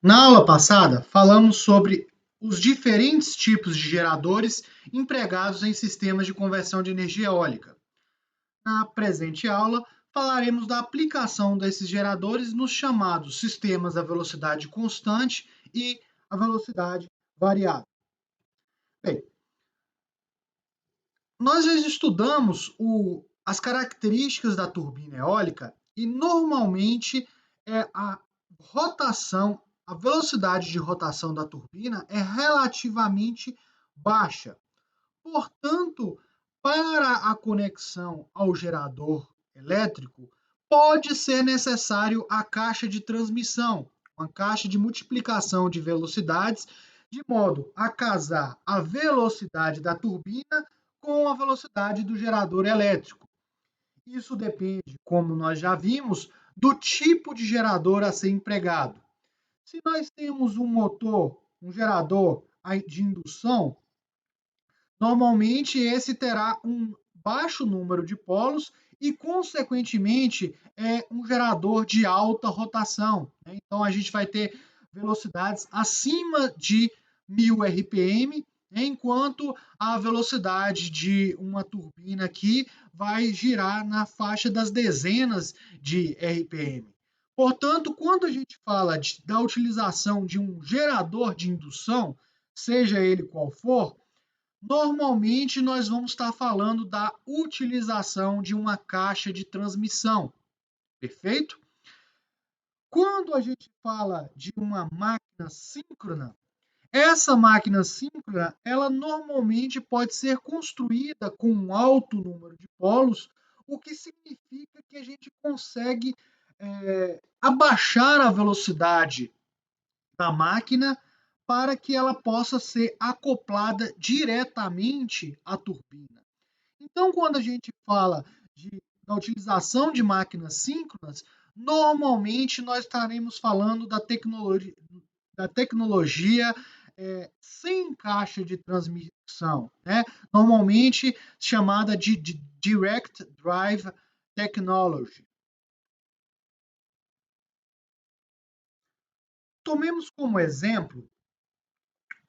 Na aula passada, falamos sobre os diferentes tipos de geradores empregados em sistemas de conversão de energia eólica. Na presente aula, falaremos da aplicação desses geradores nos chamados sistemas a velocidade constante e a velocidade variável. Bem, nós já estudamos as características da turbina eólica e normalmente a rotação, a velocidade de rotação da turbina é relativamente baixa. Portanto, para a conexão ao gerador elétrico, pode ser necessário a caixa de transmissão, uma caixa de multiplicação de velocidades, de modo a casar a velocidade da turbina com a velocidade do gerador elétrico. Isso depende, como nós já vimos, do tipo de gerador a ser empregado. Se nós temos um motor, um gerador de indução, normalmente esse terá um baixo número de polos e, consequentemente, é um gerador de alta rotação. Então, a gente vai ter velocidades acima de 1000 RPM, enquanto a velocidade de uma turbina aqui vai girar na faixa das dezenas de RPM. Portanto, quando a gente fala da utilização de um gerador de indução, seja ele qual for, normalmente nós vamos estar falando da utilização de uma caixa de transmissão, perfeito? Quando a gente fala de uma máquina síncrona, essa máquina síncrona, ela normalmente pode ser construída com um alto número de polos, o que significa que a gente consegue abaixar a velocidade da máquina para que ela possa ser acoplada diretamente à turbina. Então, quando a gente fala da utilização de máquinas síncronas, normalmente nós estaremos falando da tecnologia sem caixa de transmissão, né? Normalmente chamada de Direct Drive Technology. Tomemos como exemplo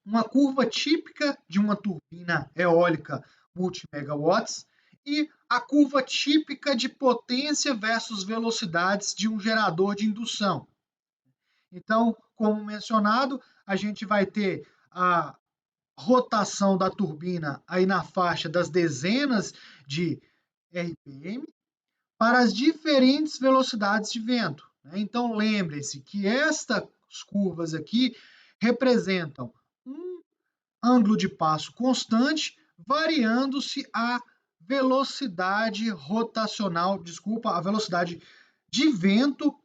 uma curva típica de uma turbina eólica multimegawatts e a curva típica de potência versus velocidades de um gerador de indução. Então, como mencionado, a gente vai ter a rotação da turbina aí na faixa das dezenas de RPM para as diferentes velocidades de vento. Então, lembre-se que estas curvas aqui representam um ângulo de passo constante, variando-se a velocidade rotacional, desculpa, a velocidade de vento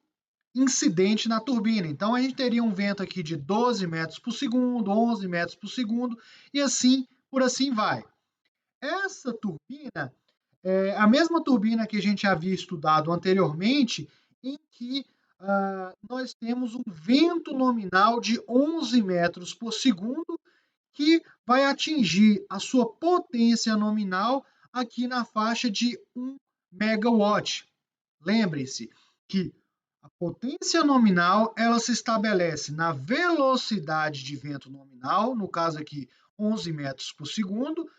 incidente na turbina. Então, a gente teria um vento aqui de 12 metros por segundo, 11 metros por segundo, e assim, por assim vai. Essa turbina é a mesma turbina que a gente havia estudado anteriormente, em que nós temos um vento nominal de 11 metros por segundo, que vai atingir a sua potência nominal aqui na faixa de 1 megawatt. Lembre-se que a potência nominal ela se estabelece na velocidade de vento nominal, no caso aqui 11 metros por segundo,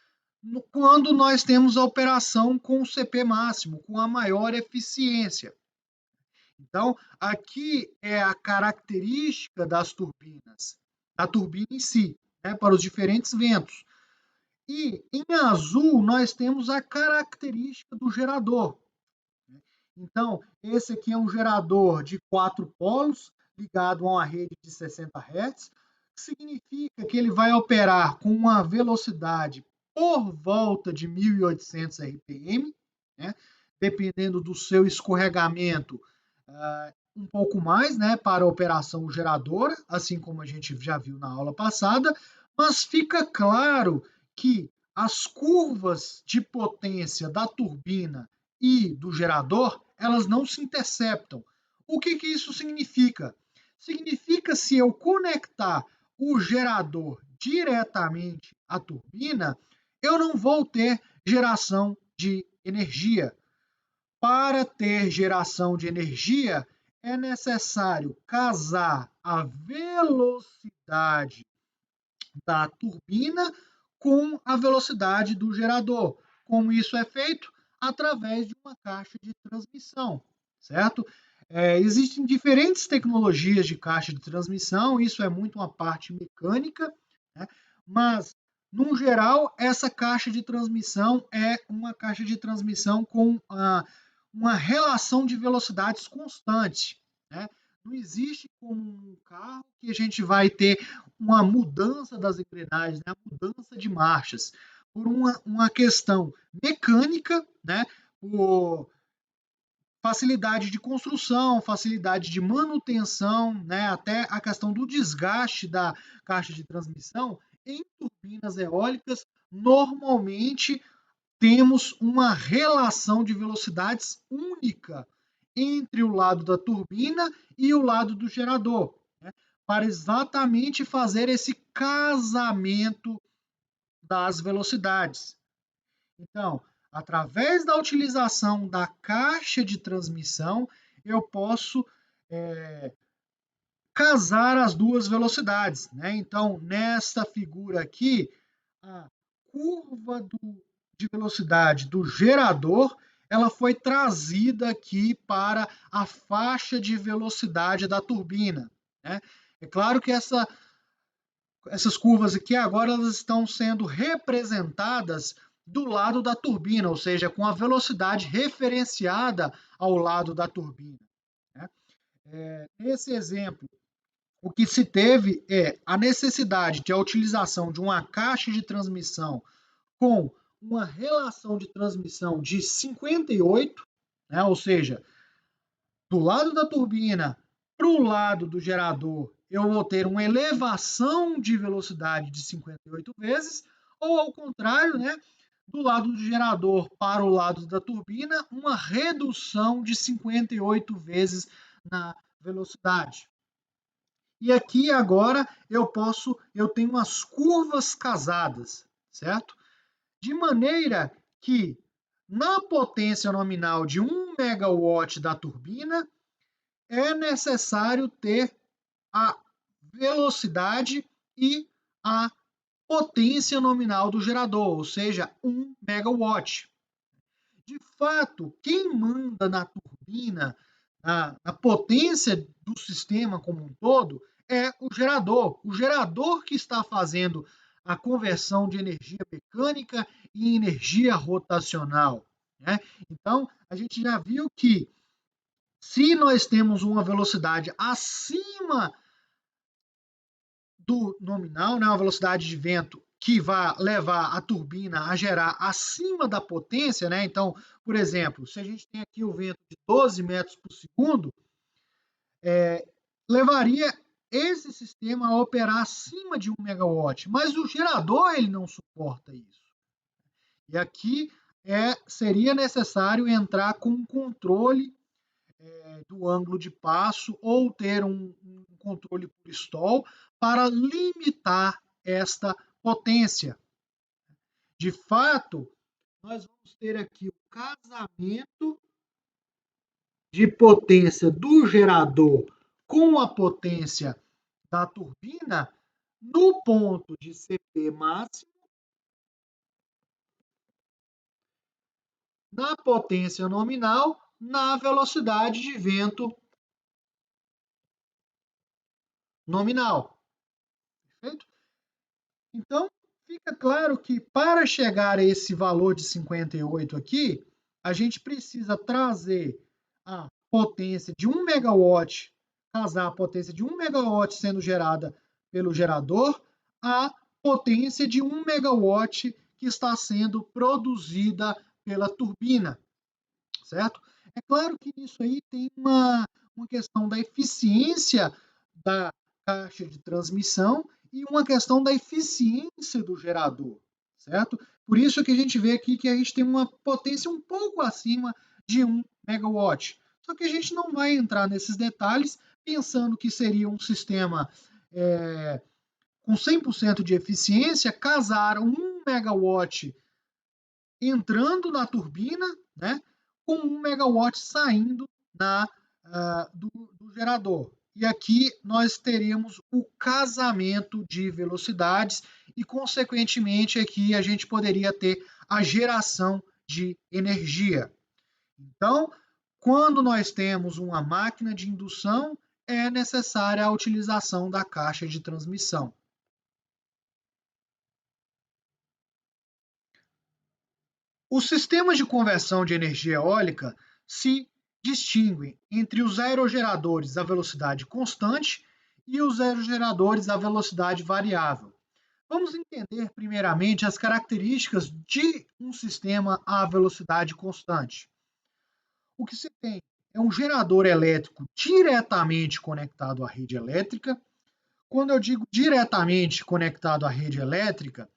quando nós temos a operação com o CP máximo, com a maior eficiência. Então, aqui é a característica das turbinas, da turbina em si, né, para os diferentes ventos. E em azul nós temos a característica do gerador. Então, esse aqui é um gerador de 4 polos ligado a uma rede de 60 Hz, que significa que ele vai operar com uma velocidade por volta de 1.800 RPM, né? Dependendo do seu escorregamento, um pouco mais, né, para a operação geradora, assim como a gente já viu na aula passada, mas fica claro que as curvas de potência da turbina e do gerador, elas não se interceptam. O que isso significa? Significa se eu conectar o gerador diretamente à turbina, eu não vou ter geração de energia. Para ter geração de energia, é necessário casar a velocidade da turbina com a velocidade do gerador. Como isso é feito? Através de uma caixa de transmissão, certo? Existem diferentes tecnologias de caixa de transmissão, isso é muito uma parte mecânica, né? Mas, no geral, essa caixa de transmissão é uma caixa de transmissão com uma relação de velocidades constante, né? Não existe como um carro que a gente vai ter uma mudança das engrenagens, né? A mudança de marchas, por uma questão mecânica, né? Por facilidade de construção, facilidade de manutenção, né? Até a questão do desgaste da caixa de transmissão. Em turbinas eólicas, normalmente temos uma relação de velocidades única entre o lado da turbina e o lado do gerador, né, para exatamente fazer esse casamento das velocidades. Então, através da utilização da caixa de transmissão, eu posso casar as duas velocidades, né? Então, nesta figura aqui, a curva de velocidade do gerador, ela foi trazida aqui para a faixa de velocidade da turbina, né? É claro que essas curvas aqui agora elas estão sendo representadas do lado da turbina, ou seja, com a velocidade referenciada ao lado da turbina, né? Nesse exemplo, o que se teve é a necessidade de a utilização de uma caixa de transmissão com uma relação de transmissão de 58, né? Ou seja, do lado da turbina para o lado do gerador, eu vou ter uma elevação de velocidade de 58 vezes, ou ao contrário, né? Do lado do gerador para o lado da turbina, uma redução de 58 vezes na velocidade. E aqui agora eu tenho umas curvas casadas, certo? De maneira que na potência nominal de 1 megawatt da turbina é necessário ter a velocidade e a potência nominal do gerador, ou seja, 1 megawatt. De fato, quem manda na turbina, na potência do sistema como um todo, é o gerador. O gerador que está fazendo a conversão de energia mecânica em energia rotacional, né? Então, a gente já viu que se nós temos uma velocidade acima do nominal, né, uma velocidade de vento que vai levar a turbina a gerar acima da potência, né? Então, por exemplo, se a gente tem aqui o vento de 12 metros por segundo, levaria esse sistema a operar acima de 1 megawatt, mas o gerador ele não suporta isso. E aqui seria necessário entrar com um controle do ângulo de passo ou ter um controle por stall para limitar esta potência. De fato, nós vamos ter aqui o casamento de potência do gerador com a potência da turbina no ponto de CP máximo, na potência nominal, na velocidade de vento nominal. Perfeito? Então, fica claro que para chegar a esse valor de 58 aqui, a gente precisa trazer a potência de 1 megawatt, casar a potência de 1 megawatt sendo gerada pelo gerador, a potência de 1 megawatt que está sendo produzida pela turbina, certo? É claro que isso aí tem uma questão da eficiência da caixa de transmissão e uma questão da eficiência do gerador, certo? Por isso que a gente vê aqui que a gente tem uma potência um pouco acima de 1 megawatt. Só que a gente não vai entrar nesses detalhes pensando que seria um sistema com 100% de eficiência, casar 1 megawatt entrando na turbina, né, com 1 megawatt saindo na do gerador. E aqui nós teríamos o casamento de velocidades e, consequentemente, aqui a gente poderia ter a geração de energia. Então, quando nós temos uma máquina de indução, é necessária a utilização da caixa de transmissão. Os sistemas de conversão de energia eólica se distinguem entre os aerogeradores à velocidade constante e os aerogeradores à velocidade variável. Vamos entender primeiramente as características de um sistema à velocidade constante. O que se tem é um gerador elétrico diretamente conectado à rede elétrica. Quando eu digo diretamente conectado à rede elétrica,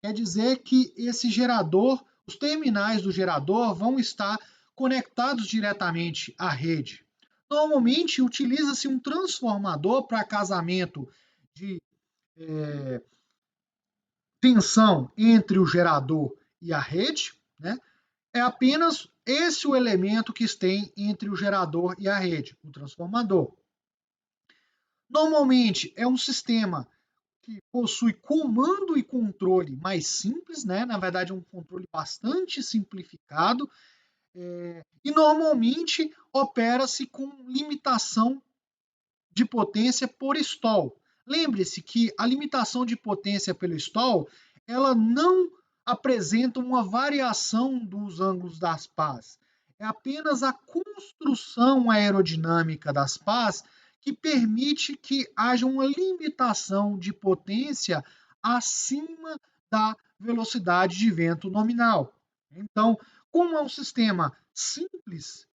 quer dizer que esse gerador, os terminais do gerador vão estar conectados diretamente à rede. Normalmente utiliza-se um transformador para casamento de tensão entre o gerador e a rede, né? É apenas esse o elemento que tem entre o gerador e a rede, o transformador. Normalmente é um sistema que possui comando e controle mais simples, né? Na verdade, é um controle bastante simplificado, e normalmente opera-se com limitação de potência por stall. Lembre-se que a limitação de potência pelo stall, ela não apresenta uma variação dos ângulos das pás. É apenas a construção aerodinâmica das pás que permite que haja uma limitação de potência acima da velocidade de vento nominal. Então, como é um sistema simples,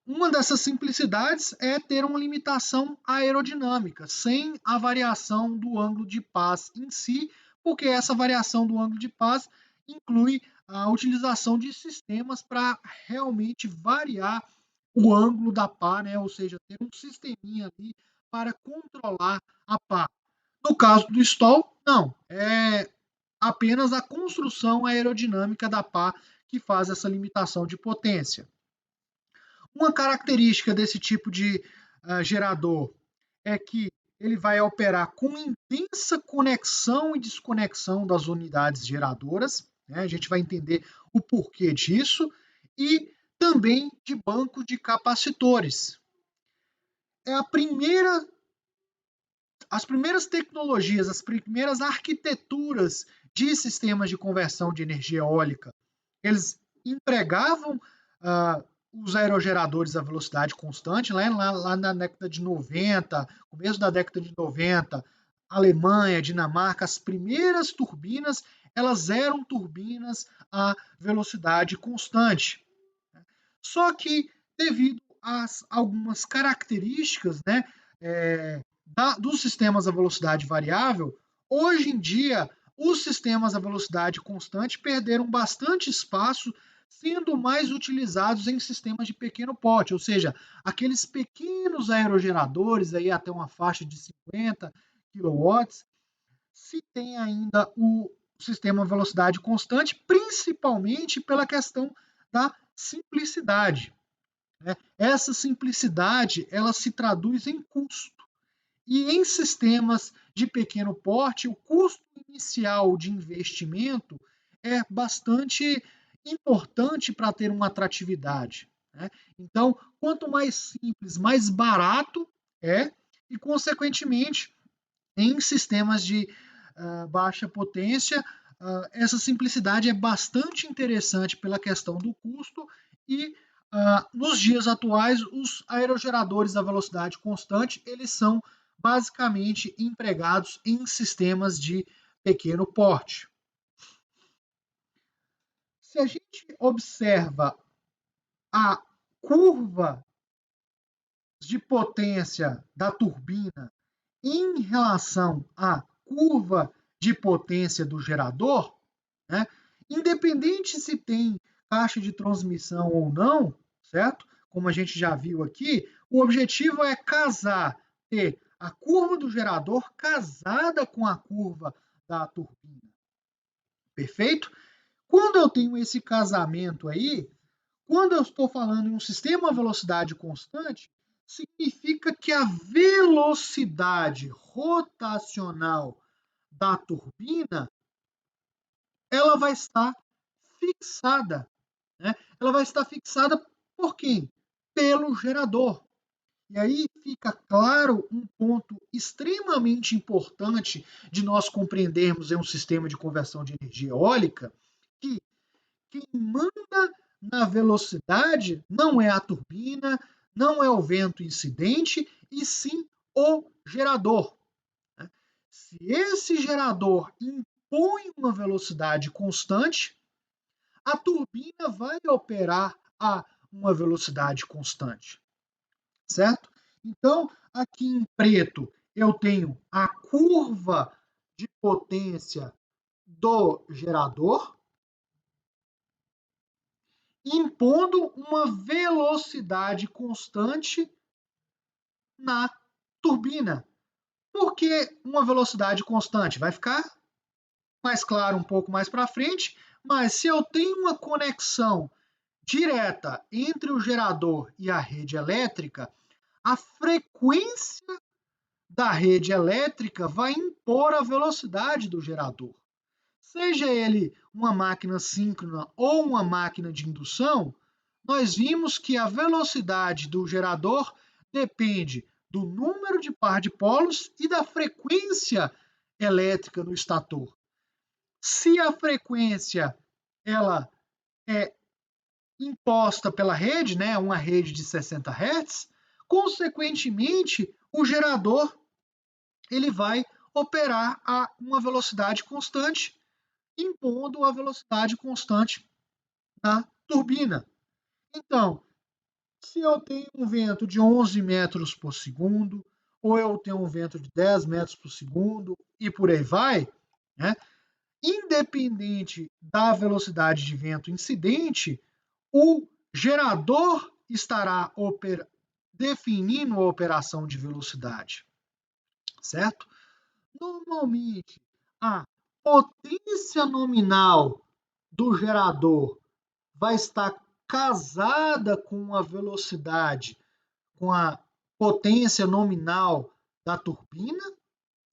uma dessas simplicidades é ter uma limitação aerodinâmica, sem a variação do ângulo de pás em si, porque essa variação do ângulo de pás inclui a utilização de sistemas para realmente variar o ângulo da pá, né? Ou seja, ter um sisteminha ali para controlar a pá. No caso do stall, não, é apenas a construção aerodinâmica da pá que faz essa limitação de potência. Uma característica desse tipo de gerador é que ele vai operar com intensa conexão e desconexão das unidades geradoras, né? A gente vai entender o porquê disso, e também de banco de capacitores. É as primeiras tecnologias, as primeiras arquiteturas de sistemas de conversão de energia eólica. Eles empregavam os aerogeradores à velocidade constante, lá na década de 90, começo da década de 90, Alemanha, Dinamarca, as primeiras turbinas, elas eram turbinas à velocidade constante. Só que, devido a algumas características, né, dos sistemas à velocidade variável, hoje em dia, os sistemas à velocidade constante perderam bastante espaço, sendo mais utilizados em sistemas de pequeno porte, ou seja, aqueles pequenos aerogeradores, aí até uma faixa de 50 kW, se tem ainda o sistema à velocidade constante, principalmente pela questão da simplicidade, né? Essa simplicidade ela se traduz em custo. E em sistemas de pequeno porte, o custo inicial de investimento é bastante importante para ter uma atratividade, né? Então, quanto mais simples, mais barato é, e, consequentemente, em sistemas de baixa potência, essa simplicidade é bastante interessante pela questão do custo e nos dias atuais os aerogeradores à velocidade constante eles são basicamente empregados em sistemas de pequeno porte. Se a gente observa a curva de potência da turbina em relação à curva de potência do gerador, né, independente se tem caixa de transmissão ou não, certo? Como a gente já viu aqui, o objetivo é ter a curva do gerador casada com a curva da turbina. Perfeito? Quando eu tenho esse casamento aí, Quando eu estou falando em um sistema a velocidade constante, significa que a velocidade rotacional da turbina ela vai estar fixada, né? Ela vai estar fixada por quem? Pelo gerador. E aí fica claro um ponto extremamente importante de nós compreendermos em um sistema de conversão de energia eólica, que quem manda na velocidade não é a turbina, não é o vento incidente, e sim o gerador. Se esse gerador impõe uma velocidade constante, a turbina vai operar a uma velocidade constante, certo? Então, aqui em preto, eu tenho a curva de potência do gerador, impondo uma velocidade constante na turbina. Por que uma velocidade constante? Vai ficar mais claro um pouco mais para frente, mas se eu tenho uma conexão direta entre o gerador e a rede elétrica, a frequência da rede elétrica vai impor a velocidade do gerador. Seja ele uma máquina síncrona ou uma máquina de indução, nós vimos que a velocidade do gerador depende do número de par de polos e da frequência elétrica no estator. Se a frequência ela é imposta pela rede, né, uma rede de 60 Hz, consequentemente o gerador ele vai operar a uma velocidade constante, impondo a velocidade constante na turbina. Então, se eu tenho um vento de 11 metros por segundo, ou eu tenho um vento de 10 metros por segundo, e por aí vai, né? Independente da velocidade de vento incidente, o gerador estará definindo a operação de velocidade, certo? Normalmente, a potência nominal do gerador vai estar casada com a velocidade, com a potência nominal da turbina,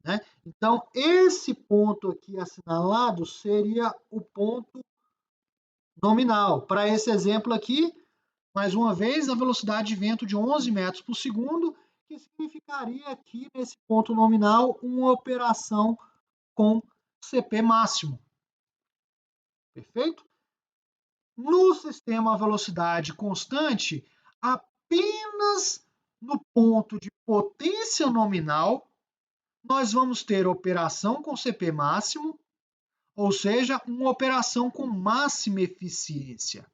né? Então, esse ponto aqui assinalado seria o ponto nominal. Para esse exemplo aqui, mais uma vez, a velocidade de vento de 11 metros por segundo, que significaria aqui, nesse ponto nominal, uma operação com CP máximo. Perfeito? No sistema a velocidade constante, apenas no ponto de potência nominal, nós vamos ter operação com CP máximo, ou seja, uma operação com máxima eficiência.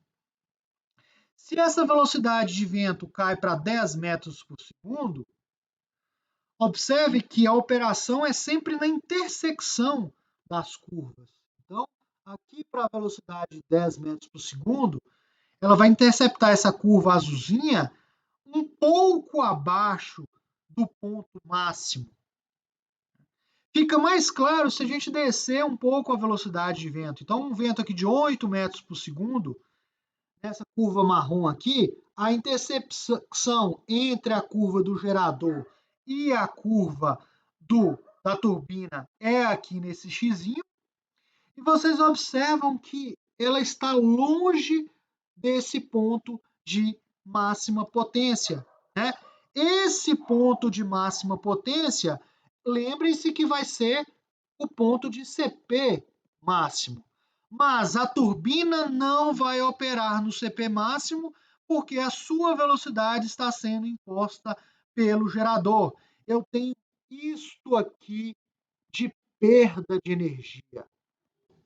Se essa velocidade de vento cai para 10 metros por segundo, observe que a operação é sempre na intersecção das curvas. Então, aqui para a velocidade de 10 metros por segundo, ela vai interceptar essa curva azulzinha um pouco abaixo do ponto máximo. Fica mais claro se a gente descer um pouco a velocidade de vento. Então, um vento aqui de 8 metros por segundo, nessa curva marrom aqui, a interseção entre a curva do gerador e a curva da turbina é aqui nesse xizinho. E vocês observam que ela está longe desse ponto de máxima potência, né? Esse ponto de máxima potência, lembrem-se que vai ser o ponto de CP máximo. Mas a turbina não vai operar no CP máximo porque a sua velocidade está sendo imposta pelo gerador. Eu tenho isto aqui de perda de energia,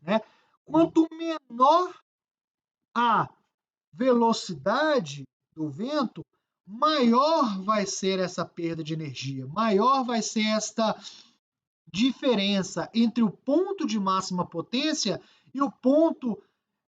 né? Quanto menor a velocidade do vento, maior vai ser essa perda de energia, maior vai ser esta diferença entre o ponto de máxima potência e o ponto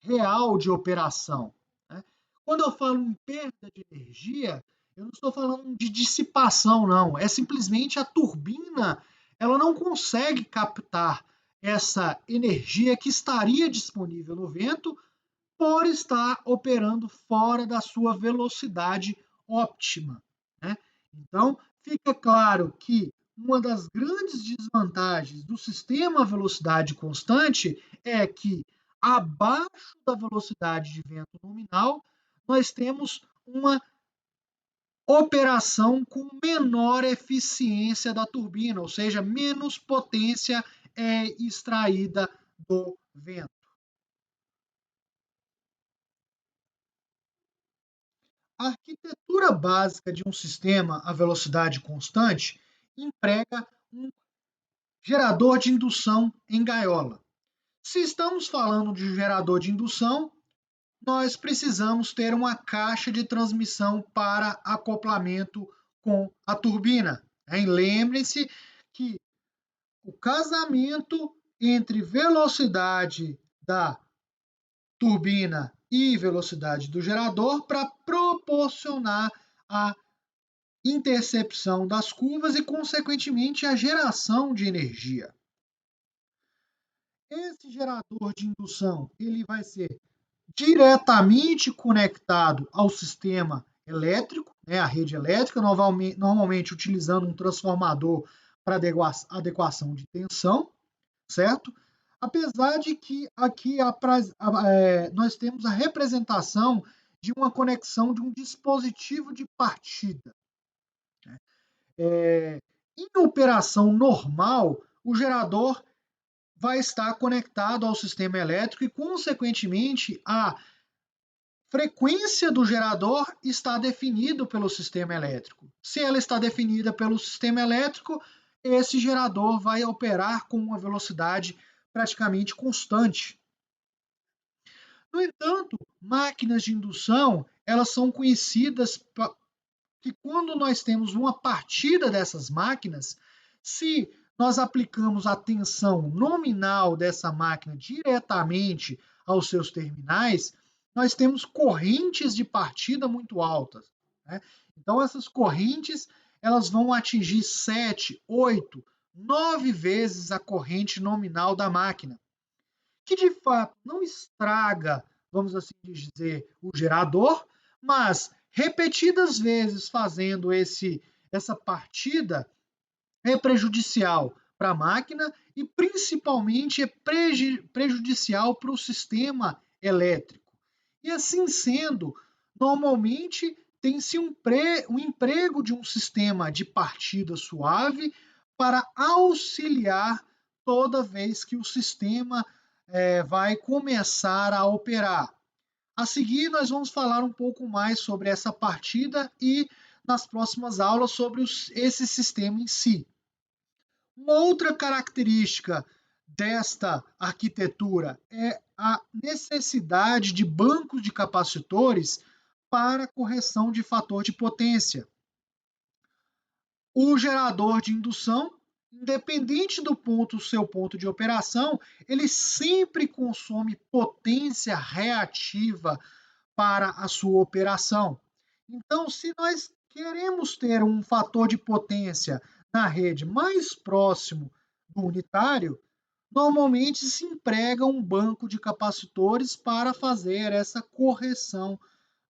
real de operação, né? Quando eu falo em perda de energia, eu não estou falando de dissipação, não. É simplesmente a turbina, ela não consegue captar essa energia que estaria disponível no vento por estar operando fora da sua velocidade óptima, né? Então, fica claro que uma das grandes desvantagens do sistema velocidade constante é que, abaixo da velocidade de vento nominal, nós temos uma operação com menor eficiência da turbina, ou seja, menos potência é extraída do vento. A arquitetura básica de um sistema a velocidade constante emprega um gerador de indução em gaiola. Se estamos falando de gerador de indução, nós precisamos ter uma caixa de transmissão para acoplamento com a turbina. Lembrem-se que o casamento entre velocidade da turbina e velocidade do gerador para proporcionar a intercepção das curvas e, consequentemente, a geração de energia. Esse gerador de indução ele vai ser diretamente conectado ao sistema elétrico, a rede elétrica, normalmente utilizando um transformador para adequação de tensão, certo? Apesar de que aqui nós temos a representação de uma conexão de um dispositivo de partida. Em operação normal, o gerador vai estar conectado ao sistema elétrico e, consequentemente, a frequência do gerador está definida pelo sistema elétrico. Se ela está definida pelo sistema elétrico, esse gerador vai operar com uma velocidade praticamente constante. No entanto, máquinas de indução, elas são conhecidas que quando nós temos uma partida dessas máquinas, se nós aplicamos a tensão nominal dessa máquina diretamente aos seus terminais, nós temos correntes de partida muito altas. Né? Então, essas correntes elas vão atingir 7, 8, 9 vezes a corrente nominal da máquina, que de fato não estraga, vamos assim dizer, o gerador, mas repetidas vezes fazendo essa partida é prejudicial para a máquina e principalmente é prejudicial para o sistema elétrico. E assim sendo, normalmente tem-se um emprego de um sistema de partida suave para auxiliar toda vez que o sistema vai começar a operar. A seguir, nós vamos falar um pouco mais sobre essa partida e nas próximas aulas sobre esse sistema em si. Uma outra característica desta arquitetura é a necessidade de bancos de capacitores para correção de fator de potência. O gerador de indução, independente do seu ponto de operação, ele sempre consome potência reativa para a sua operação. Então, se nós queremos ter um fator de potência na rede mais próximo do unitário, normalmente se emprega um banco de capacitores para fazer essa correção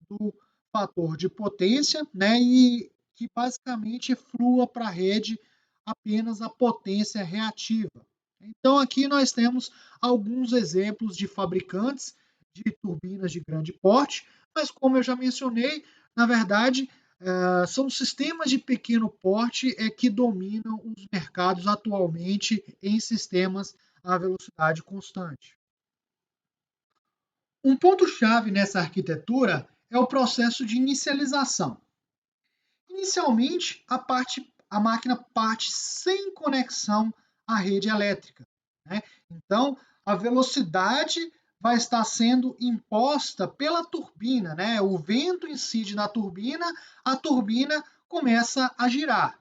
do fator de potência, e que basicamente flua para a rede apenas a potência reativa. Então, aqui nós temos alguns exemplos de fabricantes de turbinas de grande porte, mas como eu já mencionei, na verdade, são sistemas de pequeno porte que dominam os mercados atualmente em sistemas a velocidade constante. Um ponto-chave nessa arquitetura é o processo de inicialização. Inicialmente, a máquina parte sem conexão à rede elétrica. Então, a velocidade vai estar sendo imposta pela turbina. O vento incide na turbina, a turbina começa a girar.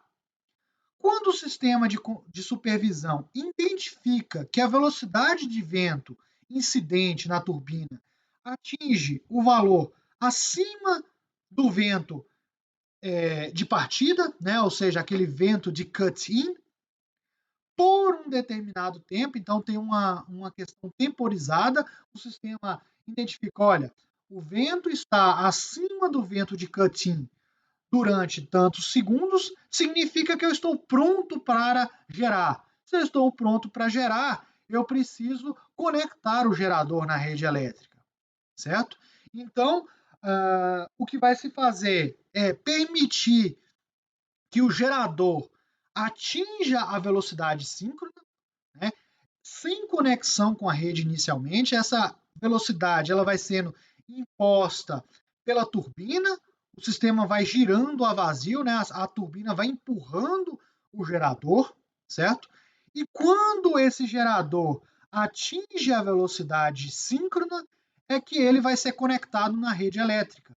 Quando o sistema de supervisão identifica que a velocidade de vento incidente na turbina atinge o valor acima do vento de partida, ou seja, aquele vento de cut-in, por um determinado tempo, então tem uma questão temporizada, o sistema identifica, olha, o vento está acima do vento de Cutting durante tantos segundos, significa que eu estou pronto para gerar. Se eu estou pronto para gerar, eu preciso conectar o gerador na rede elétrica, certo? Então, o que vai se fazer é permitir que o gerador atinja a velocidade síncrona, né, sem conexão com a rede inicialmente. Essa velocidade ela vai sendo imposta pela turbina, o sistema vai girando a vazio, né, a turbina vai empurrando o gerador, certo? E quando esse gerador atinge a velocidade síncrona, é que ele vai ser conectado na rede elétrica.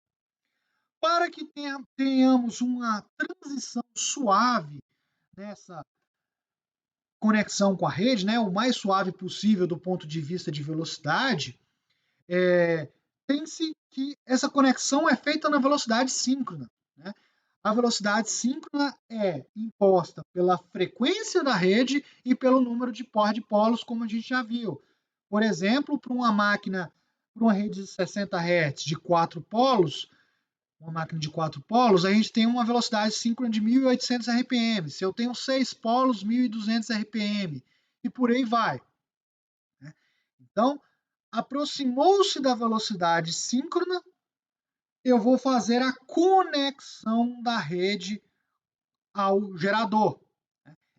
Para que tenhamos uma transição suave nessa conexão com a rede, né, o mais suave possível do ponto de vista de velocidade, tem-se que essa conexão é feita na velocidade síncrona. Né? A velocidade síncrona é imposta pela frequência da rede e pelo número de par de polos, como a gente já viu. Por exemplo, para uma máquina, para uma rede de 60 Hz de 4 polos, uma máquina de 4 polos, a gente tem uma velocidade síncrona de 1.800 RPM. Se eu tenho 6 polos, 1.200 RPM. E por aí vai. Né? Então, aproximou-se da velocidade síncrona, eu vou fazer a conexão da rede ao gerador.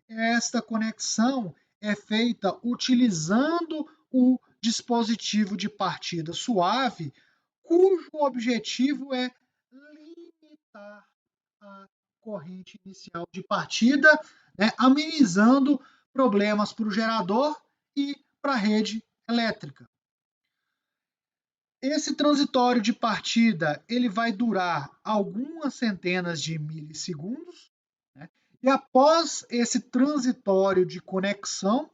Esta conexão é feita utilizando o dispositivo de partida suave, cujo objetivo é limitar a corrente inicial de partida, né, amenizando problemas para o gerador e para a rede elétrica. Esse transitório de partida ele vai durar algumas centenas de milissegundos, né? E após esse transitório de conexão,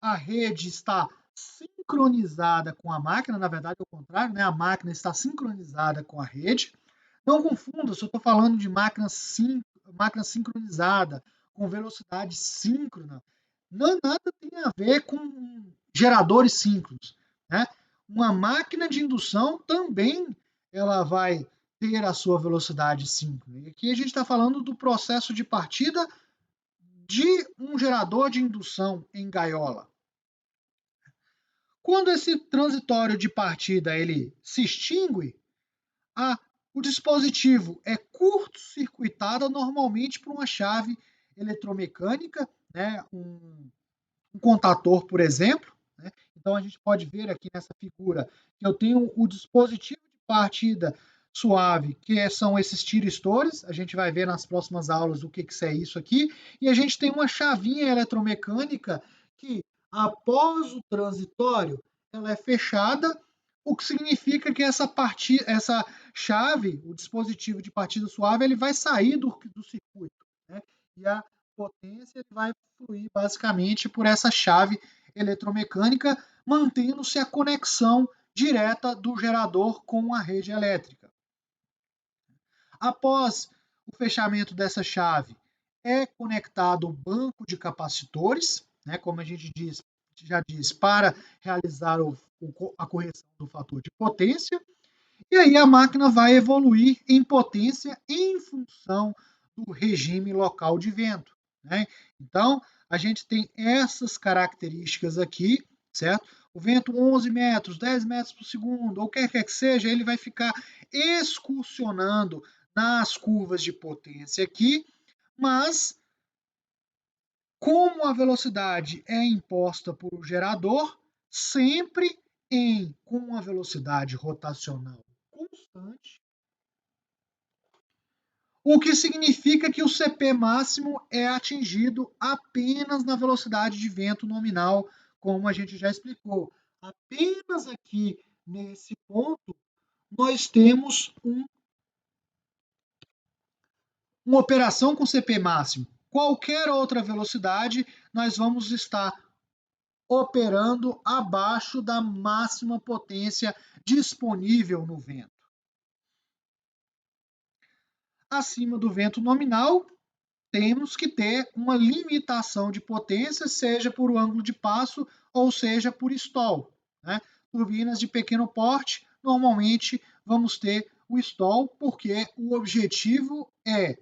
a rede está sincronizada com a máquina, na verdade é o contrário, né? A máquina está sincronizada com a rede. Não confunda, se eu estou falando de máquina sincronizada, com velocidade síncrona, não nada tem a ver com geradores síncronos. Né? Uma máquina de indução também ela vai ter a sua velocidade síncrona. E aqui a gente está falando do processo de partida de um gerador de indução em gaiola. Quando esse transitório de partida ele se extingue, o dispositivo é curto-circuitado normalmente por uma chave eletromecânica, né, um contator, por exemplo. Né? Então a gente pode ver aqui nessa figura que eu tenho o dispositivo de partida suave, que são esses tiristores. A gente vai ver nas próximas aulas o que é isso aqui. E a gente tem uma chavinha eletromecânica que, após o transitório, ela é fechada, o que significa que essa chave, o dispositivo de partida suave, ele vai sair do circuito. Né? E a potência vai fluir basicamente por essa chave eletromecânica, mantendo-se a conexão direta do gerador com a rede elétrica. Após o fechamento dessa chave, é conectado o banco de capacitores, né, como a gente já disse, para realizar a correção do fator de potência, e aí a máquina vai evoluir em potência em função do regime local de vento. Né? Então, a gente tem essas características aqui, certo? O vento 11 metros, 10 metros por segundo, ou quer que seja, ele vai ficar excursionando nas curvas de potência aqui, mas como a velocidade é imposta por o gerador, sempre com uma velocidade rotacional constante, o que significa que o CP máximo é atingido apenas na velocidade de vento nominal, como a gente já explicou. Apenas aqui nesse ponto nós temos uma operação com CP máximo. Qualquer outra velocidade, nós vamos estar operando abaixo da máxima potência disponível no vento. Acima do vento nominal, temos que ter uma limitação de potência, seja por ângulo de passo ou seja por stall. Né? turbinas de pequeno porte, normalmente vamos ter o stall, porque o objetivo é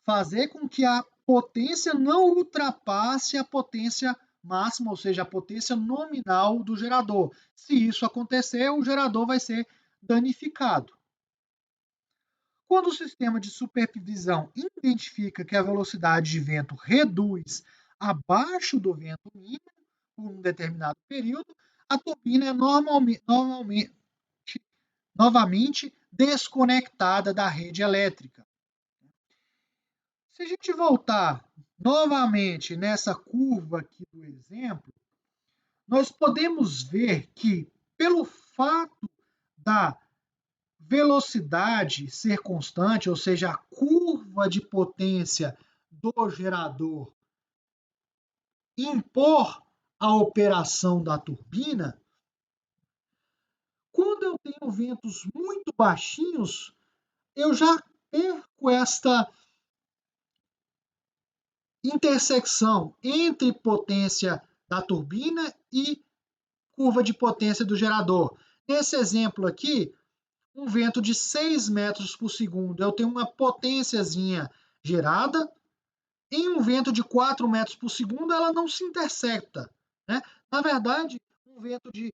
fazer com que a potência não ultrapasse a potência máxima, ou seja, a potência nominal do gerador. Se isso acontecer, o gerador vai ser danificado. Quando o sistema de supervisão identifica que a velocidade de vento reduz abaixo do vento mínimo por um determinado período, a turbina é novamente desconectada da rede elétrica. Se a gente voltar novamente nessa curva aqui do exemplo, nós podemos ver que, pelo fato da velocidade ser constante, ou seja, a curva de potência do gerador impor a operação da turbina, quando eu tenho ventos muito baixinhos, eu já perco esta intersecção entre potência da turbina e curva de potência do gerador. Nesse exemplo aqui, um vento de 6 metros por segundo, eu tenho uma potênciazinha gerada. Em um vento de 4 metros por segundo, ela não se intersecta, né? Na verdade, um vento de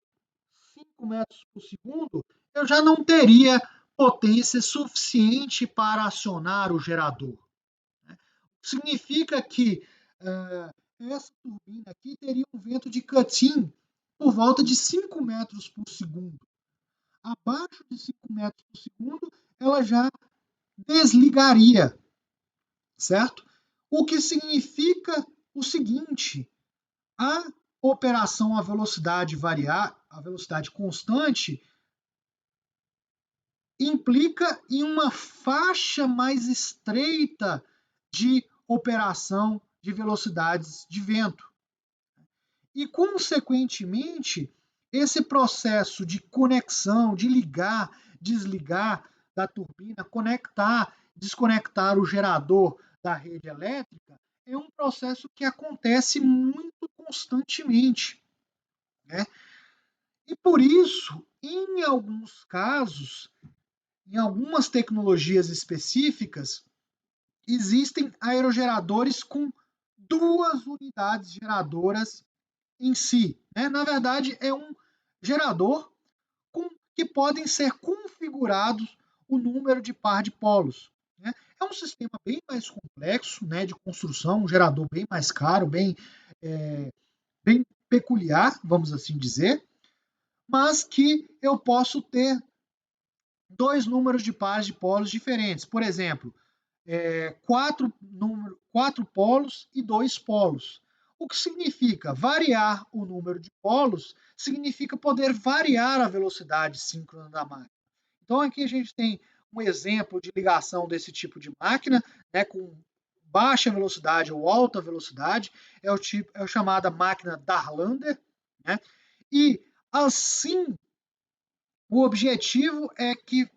5 metros por segundo, eu já não teria potência suficiente para acionar o gerador. Significa que essa turbina aqui teria um vento de cut-in por volta de 5 metros por segundo. Abaixo de 5 metros por segundo, ela já desligaria, certo? O que significa o seguinte: a operação à velocidade variar, a velocidade constante, implica em uma faixa mais estreita de operação de velocidades de vento. E, consequentemente, esse processo de conexão, de ligar, desligar da turbina, conectar, desconectar o gerador da rede elétrica, é um processo que acontece muito constantemente, né? E por isso, em alguns casos, em algumas tecnologias específicas, existem aerogeradores com duas unidades geradoras em si, né? Na verdade, é um gerador que podem ser configurados o número de par de polos, né? É um sistema bem mais complexo, né, de construção, um gerador bem mais caro, bem peculiar, vamos assim dizer, mas que eu posso ter dois números de pares de polos diferentes. Por exemplo, quatro polos e dois polos. O que significa variar o número de polos, significa poder variar a velocidade síncrona da máquina. Então aqui a gente tem um exemplo de ligação desse tipo de máquina, né, com baixa velocidade ou alta velocidade, é o chamada máquina Darlander, né? E assim o objetivo é que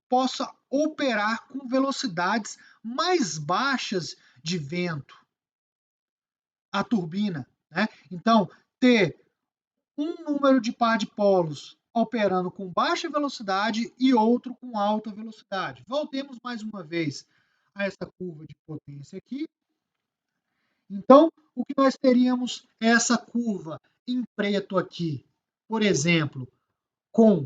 possa operar com velocidades mais baixas de vento a turbina, né? Então, ter um número de par de polos operando com baixa velocidade e outro com alta velocidade. Voltemos mais uma vez a essa curva de potência aqui. Então, o que nós teríamos é essa curva em preto aqui, por exemplo, com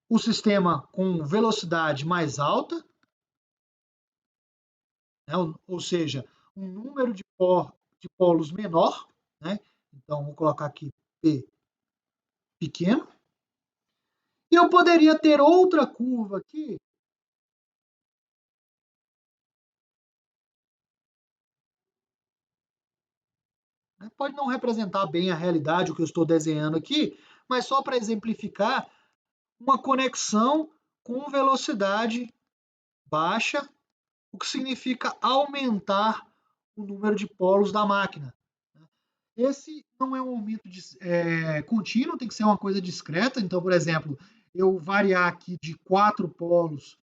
o sistema com velocidade mais alta, né? Ou seja, um número de polos menor, né? Então, vou colocar aqui P pequeno. E eu poderia ter outra curva aqui, né? Pode não representar bem a realidade, o que eu estou desenhando aqui, mas só para exemplificar, uma conexão com velocidade baixa, o que significa aumentar o número de polos da máquina. Esse não é um aumento contínuo, tem que ser uma coisa discreta. Então, por exemplo, eu variar aqui de 4 polos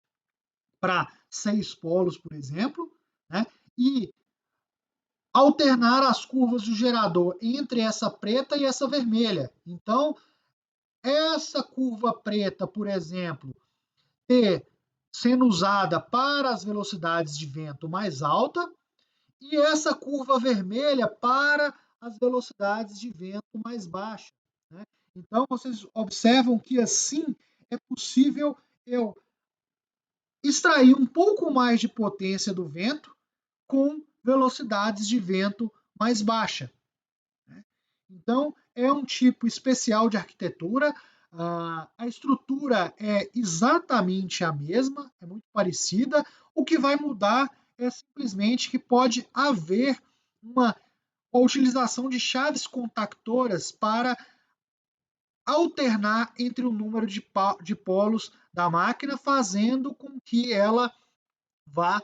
para 6 polos, por exemplo, né? E alternar as curvas do gerador entre essa preta e essa vermelha. Então, essa curva preta, por exemplo, sendo usada para as velocidades de vento mais alta e essa curva vermelha para as velocidades de vento mais baixa, né? Então, vocês observam que assim é possível eu extrair um pouco mais de potência do vento com velocidades de vento mais baixa, né? Então, é um tipo especial de arquitetura. A estrutura é exatamente a mesma, é muito parecida. O que vai mudar é simplesmente que pode haver uma a utilização de chaves contactoras para alternar entre o número de polos da máquina, fazendo com que ela vá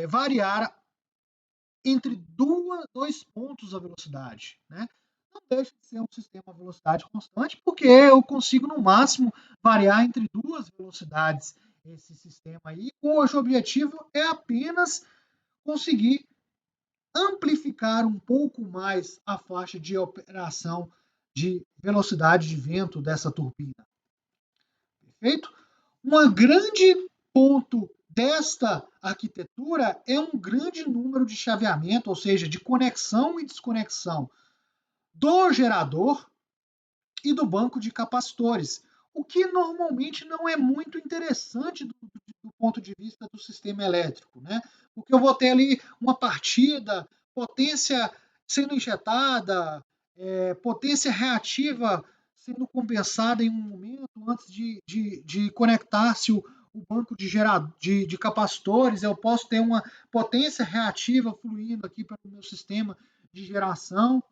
variar entre dois pontos a velocidade, né? Não deixa de ser um sistema velocidade constante, porque eu consigo, no máximo, variar entre duas velocidades esse sistema aí, cujo objetivo é apenas conseguir amplificar um pouco mais a faixa de operação de velocidade de vento dessa turbina. Perfeito? Um grande ponto desta arquitetura é um grande número de chaveamento, ou seja, de conexão e desconexão do gerador e do banco de capacitores, o que normalmente não é muito interessante do ponto de vista do sistema elétrico, né? Porque eu vou ter ali uma partida, potência sendo injetada, potência reativa sendo compensada em um momento antes de conectar-se o banco de capacitores, eu posso ter uma potência reativa fluindo aqui para o meu sistema de geração,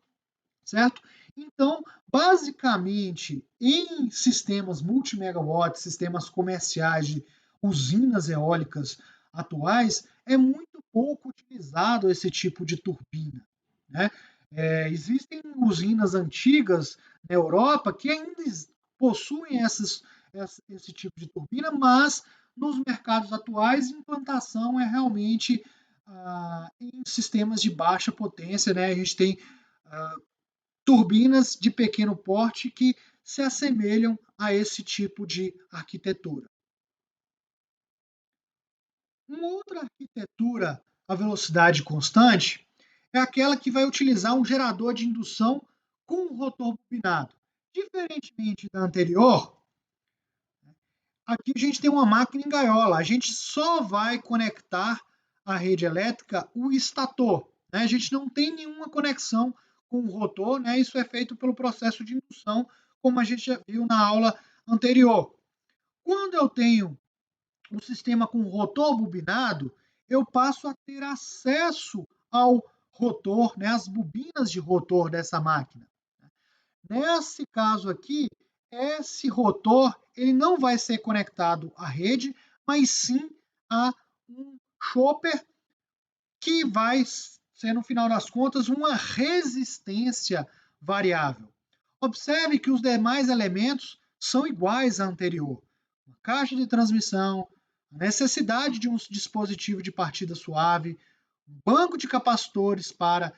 certo? Então, basicamente, em sistemas multimegawatts, sistemas comerciais de usinas eólicas atuais, é muito pouco utilizado esse tipo de turbina, né? Existem usinas antigas na Europa que ainda possuem esse tipo de turbina, mas nos mercados atuais, a implantação é realmente em sistemas de baixa potência, né? A gente tem turbinas de pequeno porte que se assemelham a esse tipo de arquitetura. Uma outra arquitetura a velocidade constante é aquela que vai utilizar um gerador de indução com um rotor bobinado. Diferentemente da anterior, aqui a gente tem uma máquina em gaiola. A gente só vai conectar à rede elétrica o estator, né? A gente não tem nenhuma conexão com o rotor, né? Isso é feito pelo processo de indução, como a gente já viu na aula anterior. Quando eu tenho um sistema com rotor bobinado, eu passo a ter acesso ao rotor, né? As bobinas de rotor dessa máquina. Nesse caso aqui, esse rotor ele não vai ser conectado à rede, mas sim a um chopper que vai ser, no final das contas, uma resistência variável. Observe que os demais elementos são iguais à anterior. Uma caixa de transmissão, a necessidade de um dispositivo de partida suave, um banco de capacitores para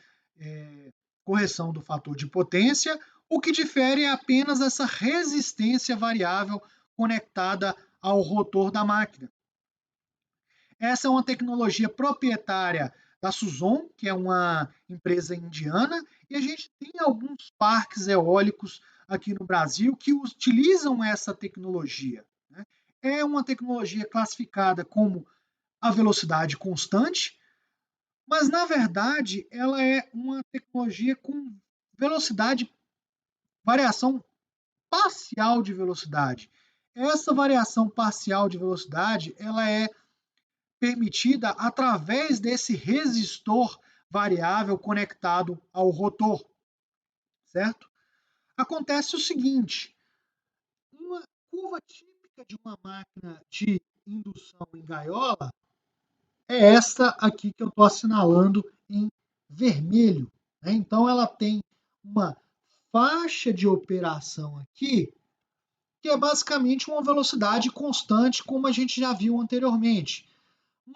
correção do fator de potência. O que difere é apenas essa resistência variável conectada ao rotor da máquina. Essa é uma tecnologia proprietária da Suzlon, que é uma empresa indiana, e a gente tem alguns parques eólicos aqui no Brasil que utilizam essa tecnologia, né? É uma tecnologia classificada como a velocidade constante, mas na verdade ela é uma tecnologia com velocidade, variação parcial de velocidade. Essa variação parcial de velocidade ela é permitida através desse resistor variável conectado ao rotor, certo? Acontece o seguinte, uma curva típica de uma máquina de indução em gaiola é esta aqui que eu estou assinalando em vermelho, né? Então ela tem uma faixa de operação aqui que é basicamente uma velocidade constante, como a gente já viu anteriormente.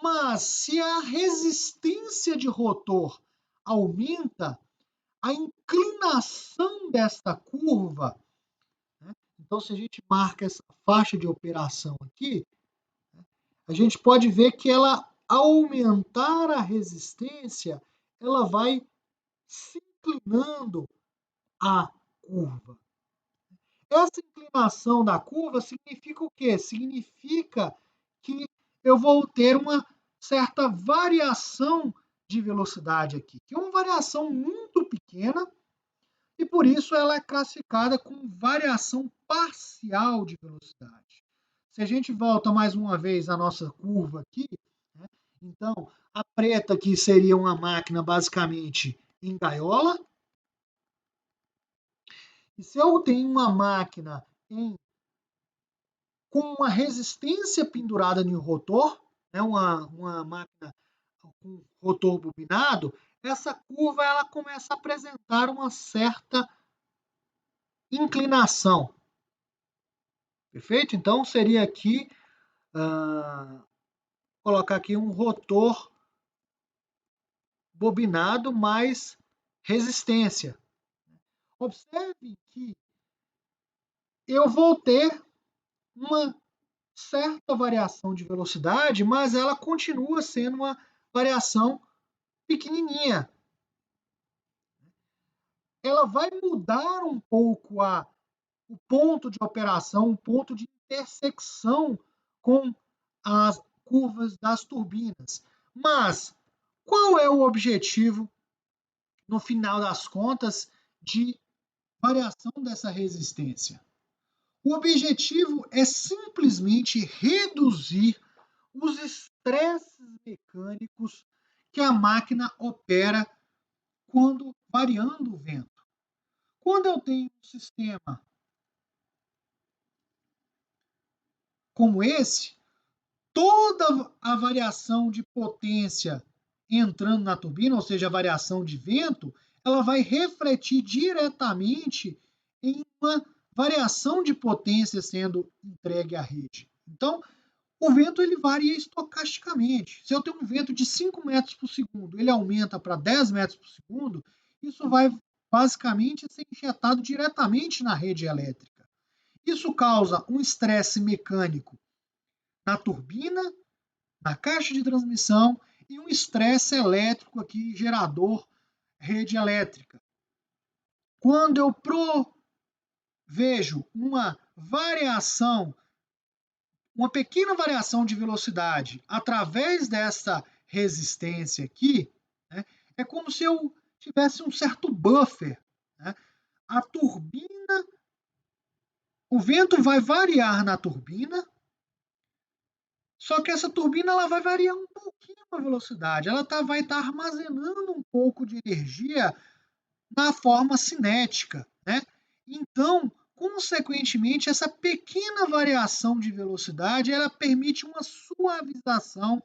Mas se a resistência de rotor aumenta, a inclinação desta curva, né? Então, se a gente marca essa faixa de operação aqui, a gente pode ver que ela, ao aumentar a resistência, ela vai se inclinando a curva. Essa inclinação da curva significa o quê? Significa que eu vou ter uma certa variação de velocidade aqui, que é uma variação muito pequena, e por isso ela é classificada como variação parcial de velocidade. Se a gente volta mais uma vez à nossa curva aqui, né, então a preta aqui seria uma máquina basicamente em gaiola, e se eu tenho uma máquina com uma resistência pendurada no rotor, né, uma máquina com rotor bobinado, essa curva ela começa a apresentar uma certa inclinação. Perfeito? Então seria aqui, colocar aqui um rotor bobinado mais resistência. Observe que eu vou ter uma certa variação de velocidade, mas ela continua sendo uma variação pequenininha. Ela vai mudar um pouco o ponto de operação, o ponto de intersecção com as curvas das turbinas. Mas qual é o objetivo, no final das contas, de variação dessa resistência? O objetivo é simplesmente reduzir os estresses mecânicos que a máquina opera quando variando o vento. Quando eu tenho um sistema como esse, toda a variação de potência entrando na turbina, ou seja, a variação de vento, ela vai refletir diretamente em uma variação de potência sendo entregue à rede. Então, o vento ele varia estocasticamente. Se eu tenho um vento de 5 metros por segundo, ele aumenta para 10 metros por segundo, isso vai basicamente ser injetado diretamente na rede elétrica. Isso causa um estresse mecânico na turbina, na caixa de transmissão e um estresse elétrico aqui, gerador, rede elétrica. Quando eu vejo uma variação, uma pequena variação de velocidade através dessa resistência aqui, né, é como se eu tivesse um certo buffer. Né? A turbina, o vento vai variar na turbina, só que essa turbina ela vai variar um pouquinho a velocidade, ela vai estar armazenando um pouco de energia na forma cinética, né? Então, consequentemente, essa pequena variação de velocidade ela permite uma suavização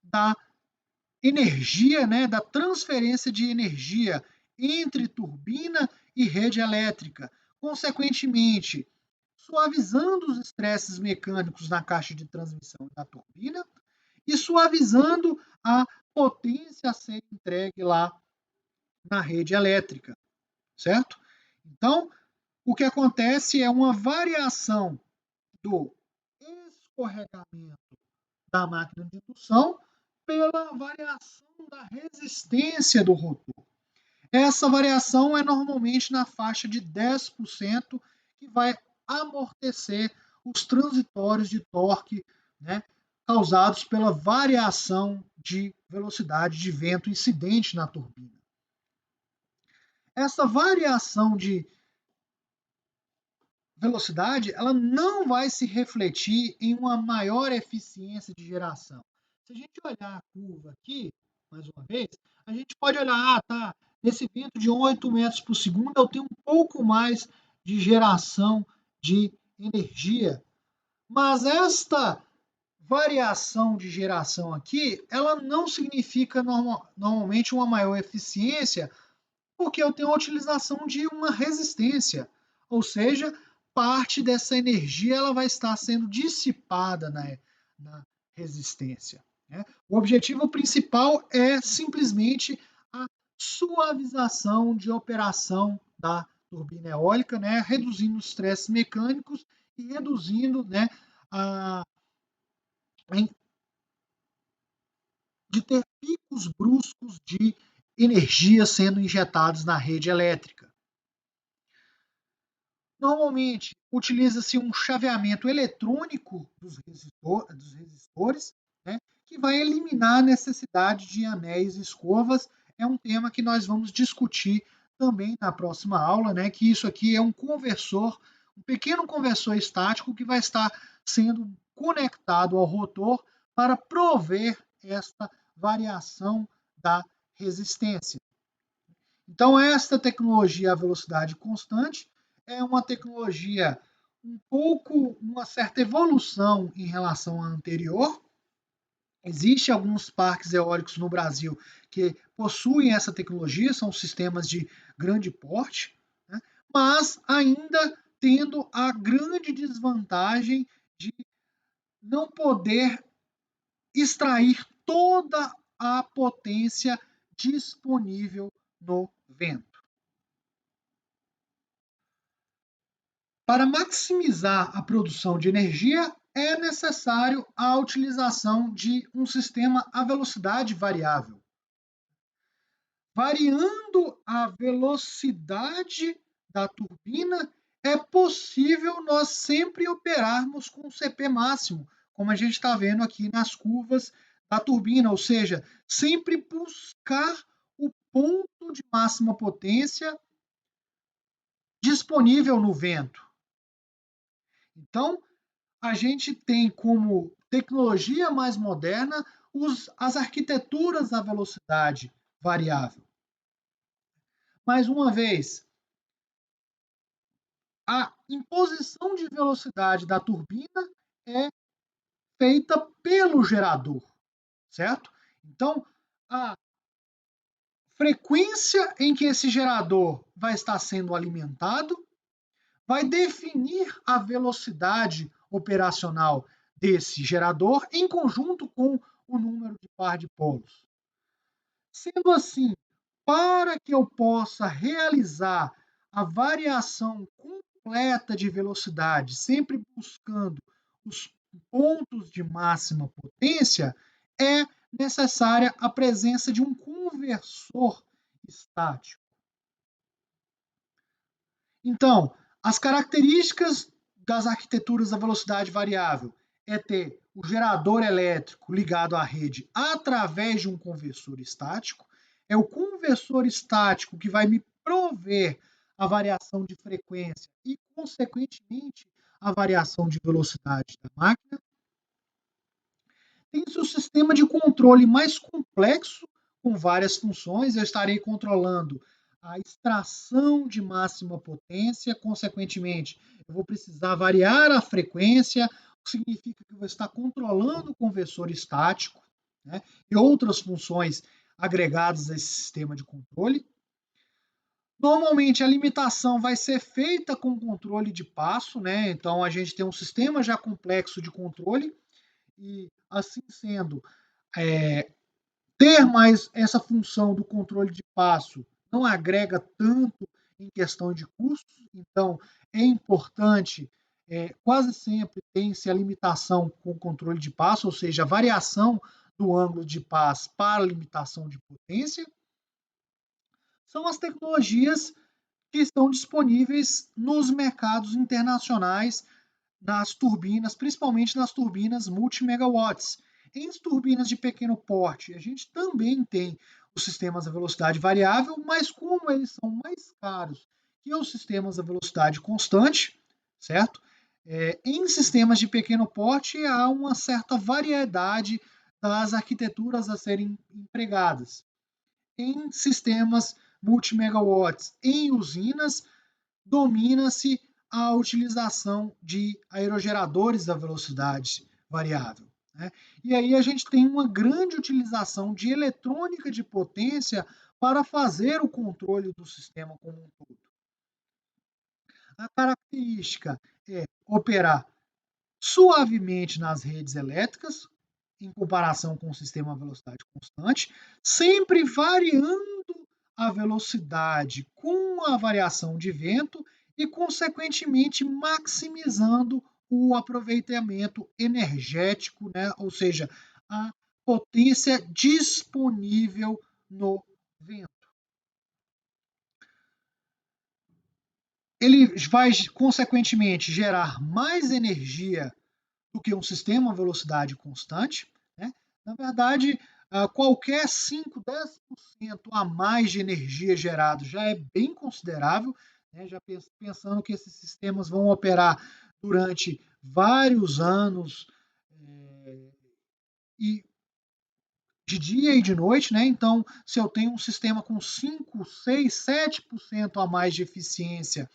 da energia, né, da transferência de energia entre turbina e rede elétrica. Consequentemente, suavizando os estresses mecânicos na caixa de transmissão da turbina e suavizando a potência a ser entregue lá na rede elétrica, certo? Então, o que acontece é uma variação do escorregamento da máquina de indução pela variação da resistência do rotor. Essa variação é normalmente na faixa de 10%, que vai amortecer os transitórios de torque, né, causados pela variação de velocidade de vento incidente na turbina. Essa variação de velocidade ela não vai se refletir em uma maior eficiência de geração. Se a gente olhar a curva aqui, mais uma vez, a gente pode olhar, nesse vento de 8 metros por segundo eu tenho um pouco mais de geração de energia. Mas esta variação de geração aqui, ela não significa normalmente uma maior eficiência, porque eu tenho a utilização de uma resistência, ou seja, parte dessa energia ela vai estar sendo dissipada na resistência. Né? O objetivo principal é simplesmente a suavização de operação da turbina eólica, né, reduzindo os estresses mecânicos e reduzindo, né, a, de ter picos bruscos de energia sendo injetados na rede elétrica. Normalmente, utiliza-se um chaveamento eletrônico dos resistores, né, que vai eliminar a necessidade de anéis e escovas. É um tema que nós vamos discutir também na próxima aula, né, que isso aqui é um conversor, um pequeno conversor estático que vai estar sendo conectado ao rotor para prover esta variação da resistência. Então, esta tecnologia à velocidade constante é uma tecnologia uma certa evolução em relação à anterior. Existem alguns parques eólicos no Brasil que possuem essa tecnologia, são sistemas de grande porte, né, mas ainda tendo a grande desvantagem de não poder extrair toda a potência disponível no vento. Para maximizar a produção de energia, é necessário a utilização de um sistema a velocidade variável. Variando a velocidade da turbina, é possível nós sempre operarmos com o CP máximo, como a gente está vendo aqui nas curvas da turbina, ou seja, sempre buscar o ponto de máxima potência disponível no vento. Então, a gente tem como tecnologia mais moderna as arquiteturas da velocidade variável. Mais uma vez, a imposição de velocidade da turbina é feita pelo gerador, certo? Então, a frequência em que esse gerador vai estar sendo alimentado vai definir a velocidade operacional desse gerador em conjunto com o número de par de polos. Sendo assim, para que eu possa realizar a variação completa de velocidade, sempre buscando os pontos de máxima potência, é necessária a presença de um conversor estático. Então, as características das arquiteturas da velocidade variável é ter o gerador elétrico ligado à rede através de um conversor estático. É o conversor estático que vai me prover a variação de frequência e, consequentemente, a variação de velocidade da máquina. Tem-se o sistema de controle mais complexo, com várias funções. Eu estarei controlando a extração de máxima potência, consequentemente, eu vou precisar variar a frequência, o que significa que eu vou estar controlando o conversor estático, né, e outras funções agregadas a esse sistema de controle. Normalmente a limitação vai ser feita com controle de passo, né? Então a gente tem um sistema já complexo de controle e, assim sendo, ter mais essa função do controle de passo não agrega tanto em questão de custos, então é importante, quase sempre tem-se a limitação com o controle de passo, ou seja, a variação do ângulo de passo para a limitação de potência. São as tecnologias que estão disponíveis nos mercados internacionais, nas turbinas, principalmente nas turbinas multi-megawatts. Em turbinas de pequeno porte, a gente também tem os sistemas a velocidade variável, mas como eles são mais caros que os sistemas a velocidade constante, certo? Em sistemas de pequeno porte, há uma certa variedade das arquiteturas a serem empregadas. Em sistemas multi-megawatts, em usinas, domina-se a utilização de aerogeradores da velocidade variável, né? E aí a gente tem uma grande utilização de eletrônica de potência para fazer o controle do sistema como um todo. A característica é operar suavemente nas redes elétricas, em comparação com o sistema a velocidade constante, sempre variando a velocidade com a variação de vento e, consequentemente, maximizando o aproveitamento energético, né? Ou seja, a potência disponível no vento. Ele vai, consequentemente, gerar mais energia do que um sistema a velocidade constante, né? Na verdade, qualquer 5, 10% a mais de energia gerada já é bem considerável, né? Já pensando que esses sistemas vão operar durante vários anos e de dia e de noite, né? Então, se eu tenho um sistema com 5, 6, 7% a mais de eficiência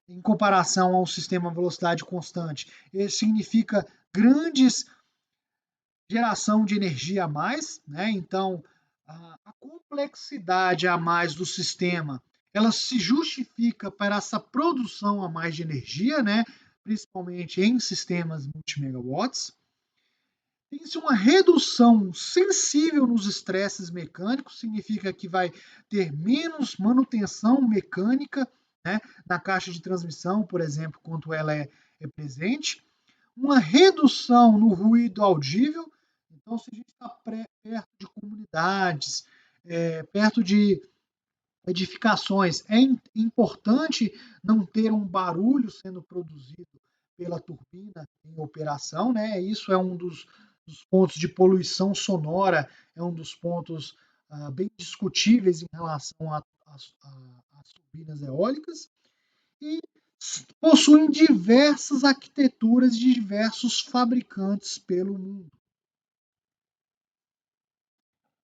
em comparação ao sistema a velocidade constante, isso significa grandes geração de energia a mais, né? Então, a complexidade a mais do sistema, ela se justifica para essa produção a mais de energia, né? Principalmente em sistemas multimegawatts. Tem-se uma redução sensível nos estresses mecânicos, significa que vai ter menos manutenção mecânica, né, na caixa de transmissão, por exemplo, quanto ela é presente. Uma redução no ruído audível. Então, se a gente está perto de comunidades, perto de edificações, é importante não ter um barulho sendo produzido pela turbina em operação, né? Isso é um dos pontos de poluição sonora, é um dos pontos bem discutíveis em relação às turbinas eólicas. E possuem diversas arquiteturas de diversos fabricantes pelo mundo.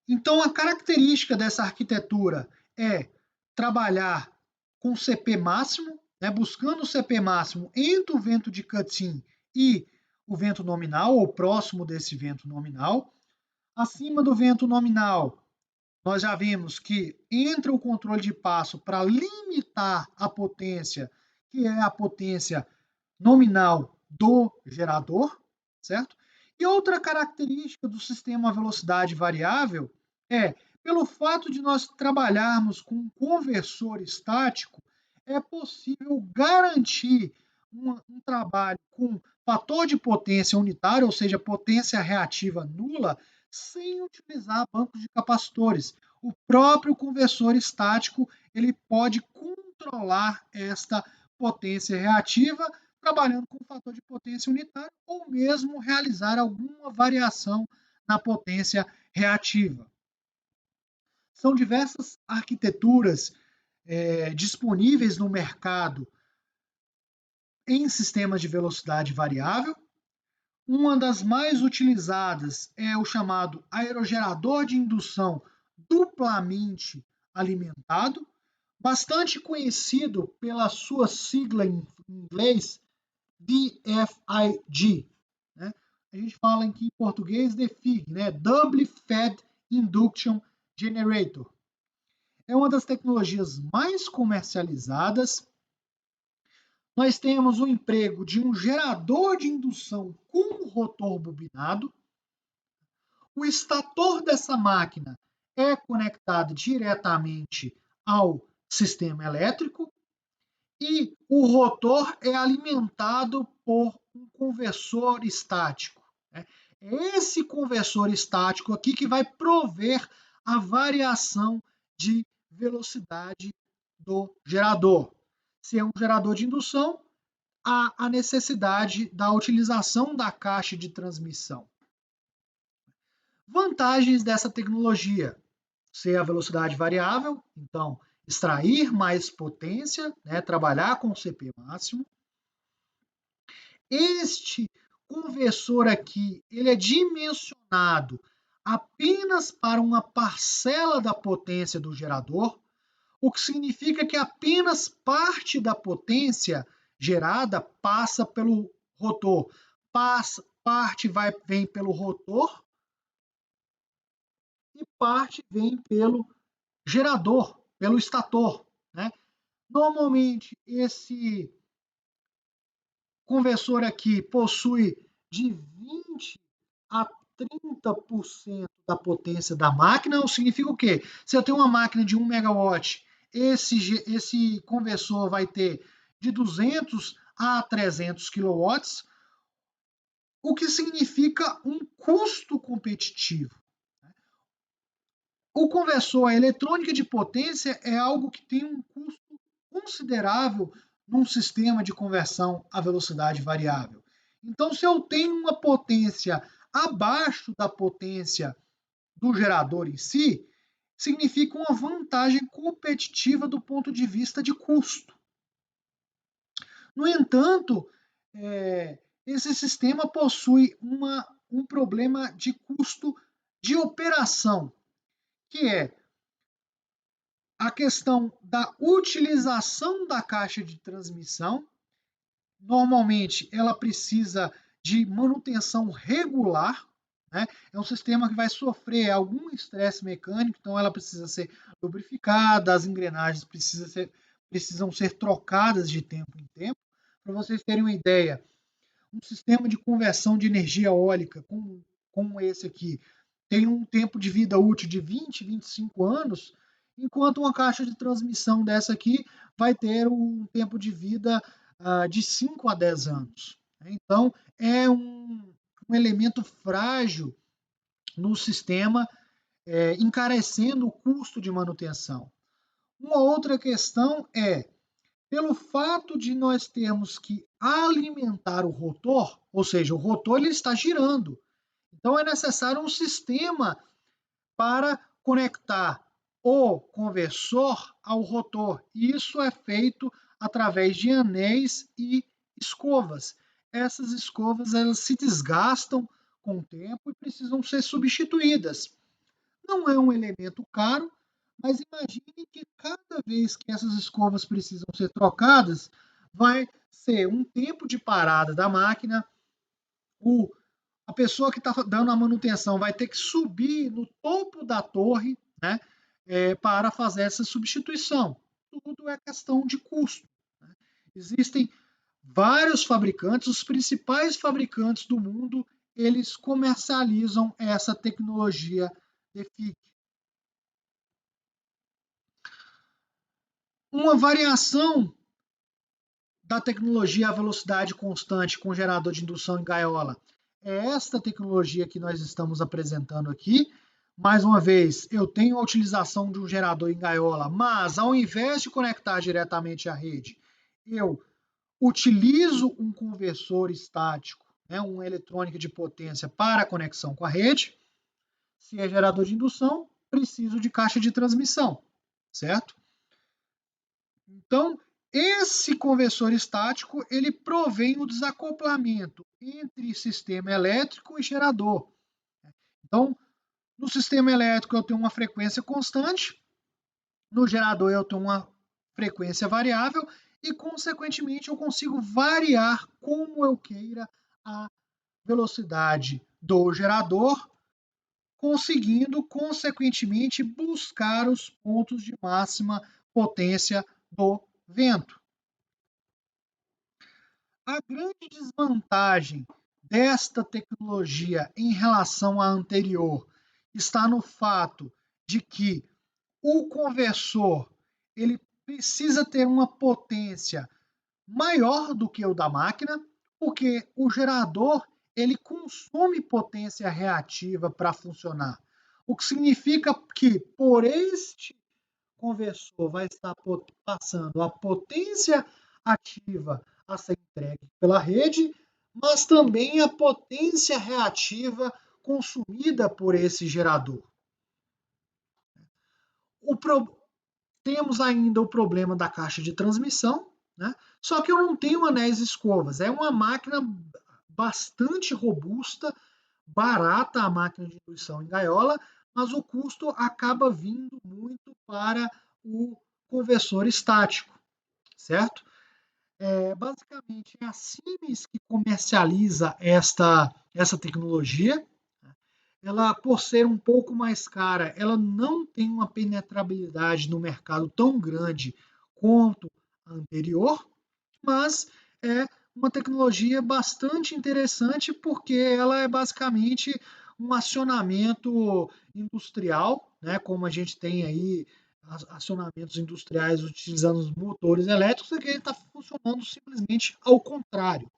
Então, a característica dessa arquitetura é trabalhar com CP máximo, né, buscando o CP máximo entre o vento de Cutting e o vento nominal, ou próximo desse vento nominal. Acima do vento nominal, nós já vimos que entra o controle de passo para limitar a potência, que é a potência nominal do gerador, certo? E outra característica do sistema velocidade variável é, pelo fato de nós trabalharmos com um conversor estático, é possível garantir um trabalho com fator de potência unitário, ou seja, potência reativa nula, sem utilizar bancos de capacitores. O próprio conversor estático ele pode controlar esta potência reativa trabalhando com fator de potência unitário ou mesmo realizar alguma variação na potência reativa. São diversas arquiteturas disponíveis no mercado em sistemas de velocidade variável. Uma das mais utilizadas é o chamado aerogerador de indução duplamente alimentado, bastante conhecido pela sua sigla em inglês DFIG. Né? A gente fala aqui em português DFIG, né? Double Fed Induction Generator. É uma das tecnologias mais comercializadas. Nós temos o emprego de um gerador de indução com rotor bobinado. O estator dessa máquina é conectado diretamente ao sistema elétrico e o rotor é alimentado por um conversor estático. É esse conversor estático aqui que vai prover a variação de velocidade do gerador. Se é um gerador de indução, há a necessidade da utilização da caixa de transmissão. Vantagens dessa tecnologia: ser a velocidade variável, então extrair mais potência, né, trabalhar com o CP máximo. Este conversor aqui, ele é dimensionado apenas para uma parcela da potência do gerador, o que significa que apenas parte da potência gerada passa pelo rotor. Parte vem pelo rotor e parte vem pelo gerador, pelo estator. Né? Normalmente, esse conversor aqui possui de 20 a 30% da potência da máquina, significa o quê? Se eu tenho uma máquina de 1 megawatt, esse conversor vai ter de 200 a 300 quilowatts, o que significa um custo competitivo. O conversor, a eletrônica de potência, é algo que tem um custo considerável num sistema de conversão à velocidade variável. Então, se eu tenho uma potência abaixo da potência do gerador em si, significa uma vantagem competitiva do ponto de vista de custo. No entanto, esse sistema possui um problema de custo de operação, que é a questão da utilização da caixa de transmissão. Normalmente, ela precisa de manutenção regular, né? É um sistema que vai sofrer algum estresse mecânico, então ela precisa ser lubrificada, as engrenagens precisam ser trocadas de tempo em tempo. Para vocês terem uma ideia, um sistema de conversão de energia eólica como esse aqui tem um tempo de vida útil de 20, 25 anos, enquanto uma caixa de transmissão dessa aqui vai ter um tempo de vida de 5 a 10 anos. Então, é um elemento frágil no sistema, encarecendo o custo de manutenção. Uma outra questão é, pelo fato de nós termos que alimentar o rotor, ou seja, o rotor ele está girando, então é necessário um sistema para conectar o conversor ao rotor. Isso é feito através de anéis e escovas. Essas escovas elas se desgastam com o tempo e precisam ser substituídas. Não é um elemento caro, mas imagine que cada vez que essas escovas precisam ser trocadas, vai ser um tempo de parada da máquina, a pessoa que está dando a manutenção vai ter que subir no topo da torre, né, para fazer essa substituição. Tudo é questão de custo. Né? Existem vários fabricantes, os principais fabricantes do mundo, eles comercializam essa tecnologia DeFic. Uma variação da tecnologia à velocidade constante com gerador de indução em gaiola é esta tecnologia que nós estamos apresentando aqui. Mais uma vez, eu tenho a utilização de um gerador em gaiola, mas ao invés de conectar diretamente à rede, eu utilizo um conversor estático, né, uma eletrônica de potência para conexão com a rede. Se é gerador de indução, preciso de caixa de transmissão, certo? Então, esse conversor estático, ele provém o desacoplamento entre sistema elétrico e gerador. Então, no sistema elétrico eu tenho uma frequência constante, no gerador eu tenho uma frequência variável e, consequentemente, eu consigo variar como eu queira a velocidade do gerador, conseguindo, consequentemente, buscar os pontos de máxima potência do vento. A grande desvantagem desta tecnologia em relação à anterior está no fato de que o conversor ele precisa ter uma potência maior do que o da máquina, porque o gerador ele consome potência reativa para funcionar. O que significa que por este conversor vai estar passando a potência ativa a ser entregue pela rede, mas também a potência reativa consumida por esse gerador. Temos ainda o problema da caixa de transmissão, né? Só que eu não tenho anéis escovas. É uma máquina bastante robusta, barata a máquina de indução em gaiola, mas o custo acaba vindo muito para o conversor estático, certo? Basicamente, é a Siemens que comercializa essa tecnologia. Ela, por ser um pouco mais cara, ela não tem uma penetrabilidade no mercado tão grande quanto a anterior, mas é uma tecnologia bastante interessante porque ela é basicamente um acionamento industrial, né, como a gente tem aí acionamentos industriais utilizando os motores elétricos, aqui ele está funcionando simplesmente ao contrário.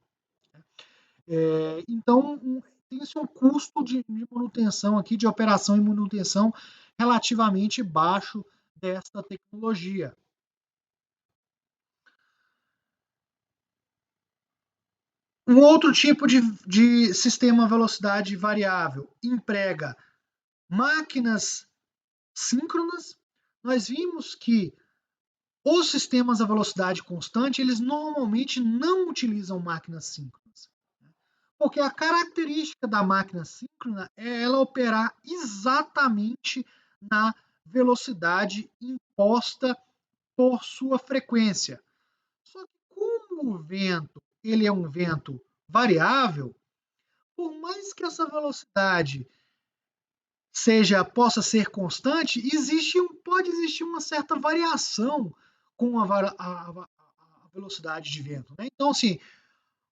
Então, tem seu custo de manutenção aqui, de operação e manutenção relativamente baixo desta tecnologia. Um outro tipo de sistema velocidade variável emprega máquinas síncronas. Nós vimos que os sistemas a velocidade constante, eles normalmente não utilizam máquinas síncronas. Porque a característica da máquina síncrona é ela operar exatamente na velocidade imposta por sua frequência. Só que como o vento, ele é um vento variável, por mais que essa velocidade possa ser constante, pode existir uma certa variação com a velocidade de vento. Né? Então, assim,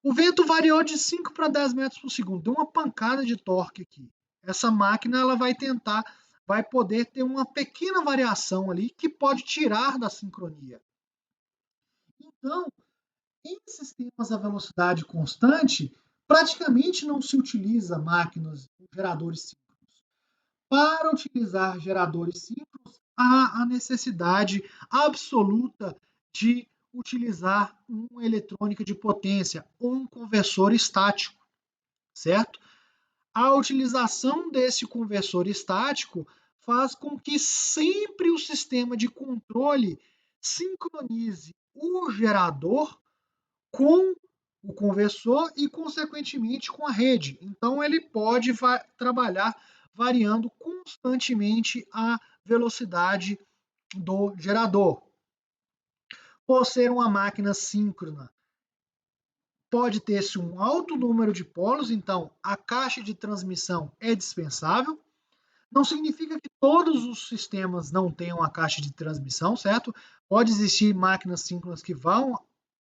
o vento variou de 5 para 10 metros por segundo, deu uma pancada de torque aqui. Essa máquina ela vai poder ter uma pequena variação ali que pode tirar da sincronia. Então, em sistemas a velocidade constante, praticamente não se utiliza máquinas, geradores síncronos. Para utilizar geradores síncronos, há a necessidade absoluta de utilizar uma eletrônica de potência ou um conversor estático, certo? A utilização desse conversor estático faz com que sempre o sistema de controle sincronize o gerador com o conversor e, consequentemente, com a rede. Então, ele pode trabalhar variando constantemente a velocidade do gerador. Por ser uma máquina síncrona, pode ter-se um alto número de polos, então a caixa de transmissão é dispensável. Não significa que todos os sistemas não tenham a caixa de transmissão, certo? Pode existir máquinas síncronas que vão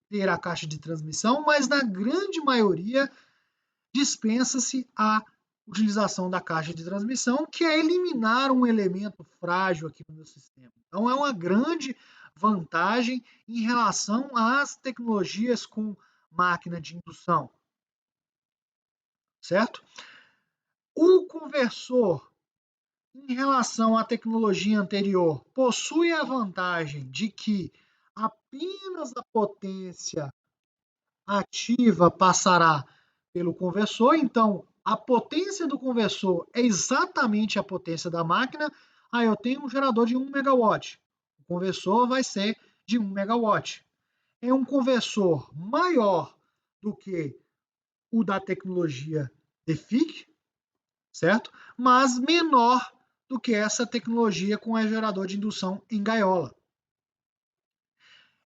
ter a caixa de transmissão, mas na grande maioria dispensa-se a utilização da caixa de transmissão, que é eliminar um elemento frágil aqui no meu sistema. Então é uma grande vantagem em relação às tecnologias com máquina de indução, certo? O conversor, em relação à tecnologia anterior, possui a vantagem de que apenas a potência ativa passará pelo conversor, então a potência do conversor é exatamente a potência da máquina. Eu tenho um gerador de 1 megawatt, o conversor vai ser de 1 megawatt. É um conversor maior do que o da tecnologia DeFic, certo? Mas menor do que essa tecnologia com o gerador de indução em gaiola.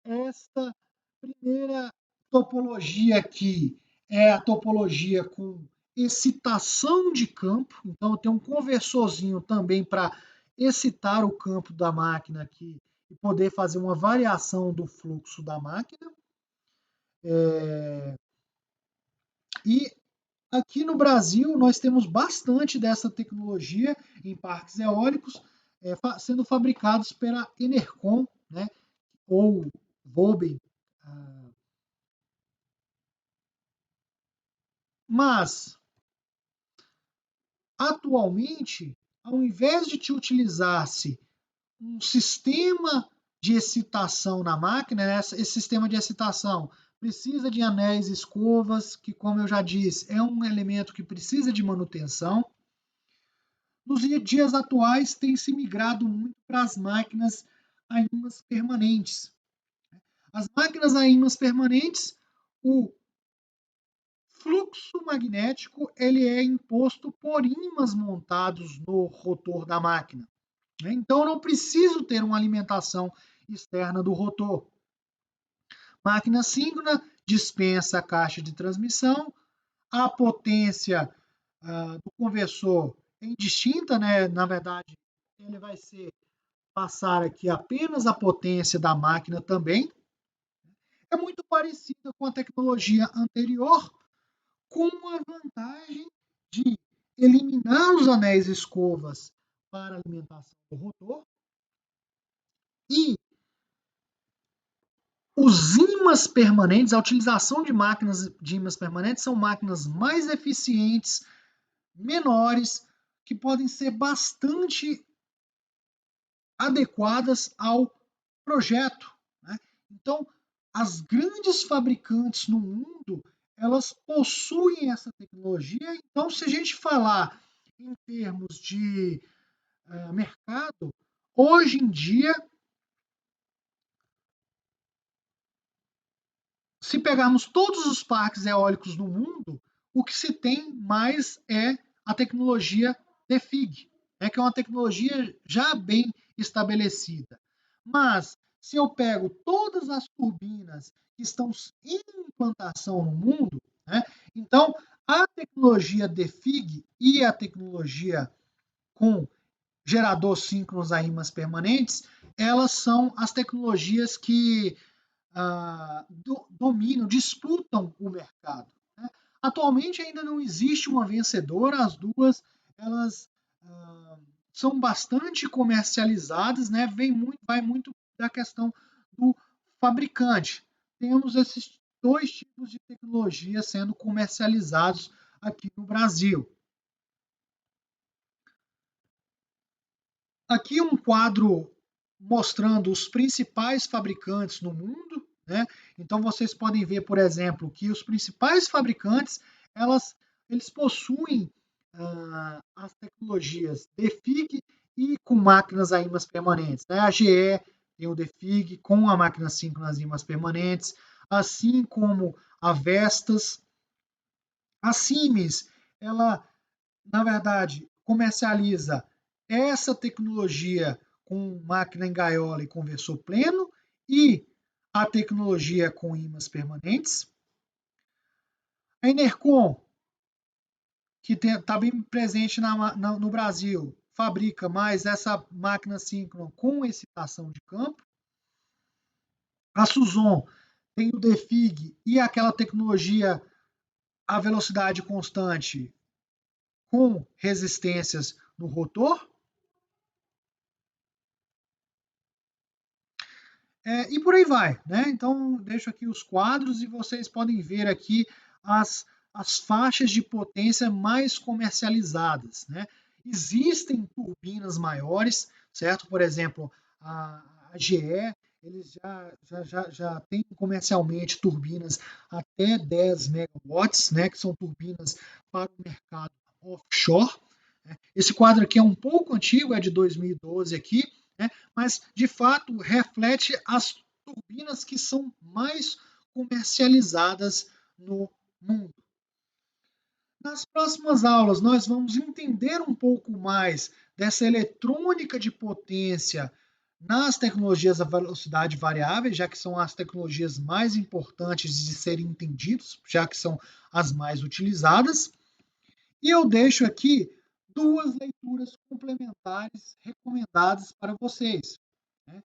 Esta primeira topologia aqui é a topologia com excitação de campo. Então, eu tenho um conversorzinho também para excitar o campo da máquina aqui e poder fazer uma variação do fluxo da máquina. E aqui no Brasil, nós temos bastante dessa tecnologia em parques eólicos, sendo fabricados pela Enercon, né, ou Volbem. Mas, atualmente, ao invés de te utilizar-se um sistema de excitação na máquina, né, esse sistema de excitação precisa de anéis e escovas, que, como eu já disse, é um elemento que precisa de manutenção. Nos dias atuais, tem se migrado muito para as máquinas a ímãs permanentes. As máquinas a ímãs permanentes, o fluxo magnético ele é imposto por ímãs montados no rotor da máquina. Então, eu não preciso ter uma alimentação externa do rotor. Máquina síncrona dispensa a caixa de transmissão, a potência do conversor é indistinta, né? Na verdade, ele vai passar aqui apenas a potência da máquina também. É muito parecida com a tecnologia anterior, com a vantagem de eliminar os anéis escovas para a alimentação do rotor e os ímãs permanentes, a utilização de máquinas de ímãs permanentes são máquinas mais eficientes, menores, que podem ser bastante adequadas ao projeto, né? Então, as grandes fabricantes no mundo, elas possuem essa tecnologia. Então, se a gente falar em termos de mercado, hoje em dia, se pegarmos todos os parques eólicos no mundo, o que se tem mais é a tecnologia DFIG, né, que é uma tecnologia já bem estabelecida. Mas, se eu pego todas as turbinas que estão em implantação no mundo, né, então a tecnologia DFIG e a tecnologia com gerador síncronos a ímãs permanentes, elas são as tecnologias que dominam, disputam o mercado, né? Atualmente ainda não existe uma vencedora, as duas elas são bastante comercializadas, né? Vai muito da questão do fabricante. Temos esses dois tipos de tecnologia sendo comercializados aqui no Brasil. Aqui um quadro mostrando os principais fabricantes no mundo, né? Então vocês podem ver, por exemplo, que os principais fabricantes eles possuem as tecnologias DFIG e com máquinas a ímãs permanentes, né? A GE tem o DFIG com a máquina síncrona ímãs permanentes, assim como a Vestas. A Siemens, ela na verdade comercializa essa tecnologia com máquina em gaiola e conversor pleno e a tecnologia com ímãs permanentes. A Enercon, que está bem presente no Brasil, fabrica mais essa máquina síncrona com excitação de campo. A Suzon tem o DFIG e aquela tecnologia a velocidade constante com resistências no rotor. E por aí vai, né? Então, deixo aqui os quadros e vocês podem ver aqui as faixas de potência mais comercializadas, né? Existem turbinas maiores, certo? Por exemplo, a GE, eles já têm comercialmente turbinas até 10 megawatts, né? Que são turbinas para o mercado offshore. Né? Esse quadro aqui é um pouco antigo, é de 2012 aqui, né? Mas de fato reflete as turbinas que são mais comercializadas no mundo. Nas próximas aulas, nós vamos entender um pouco mais dessa eletrônica de potência nas tecnologias da velocidade variável, já que são as tecnologias mais importantes de serem entendidas, já que são as mais utilizadas. E eu deixo aqui duas leituras complementares recomendadas para vocês. Né?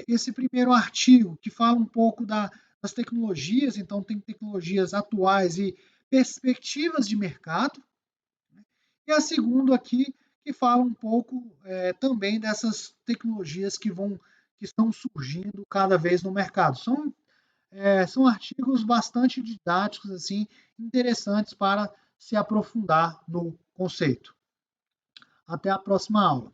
Esse primeiro artigo, que fala um pouco das tecnologias, então tem tecnologias atuais e perspectivas de mercado. Né? E a segunda aqui, que fala um pouco também dessas tecnologias que estão surgindo cada vez no mercado. São artigos bastante didáticos, assim, interessantes para se aprofundar no conceito. Até a próxima aula.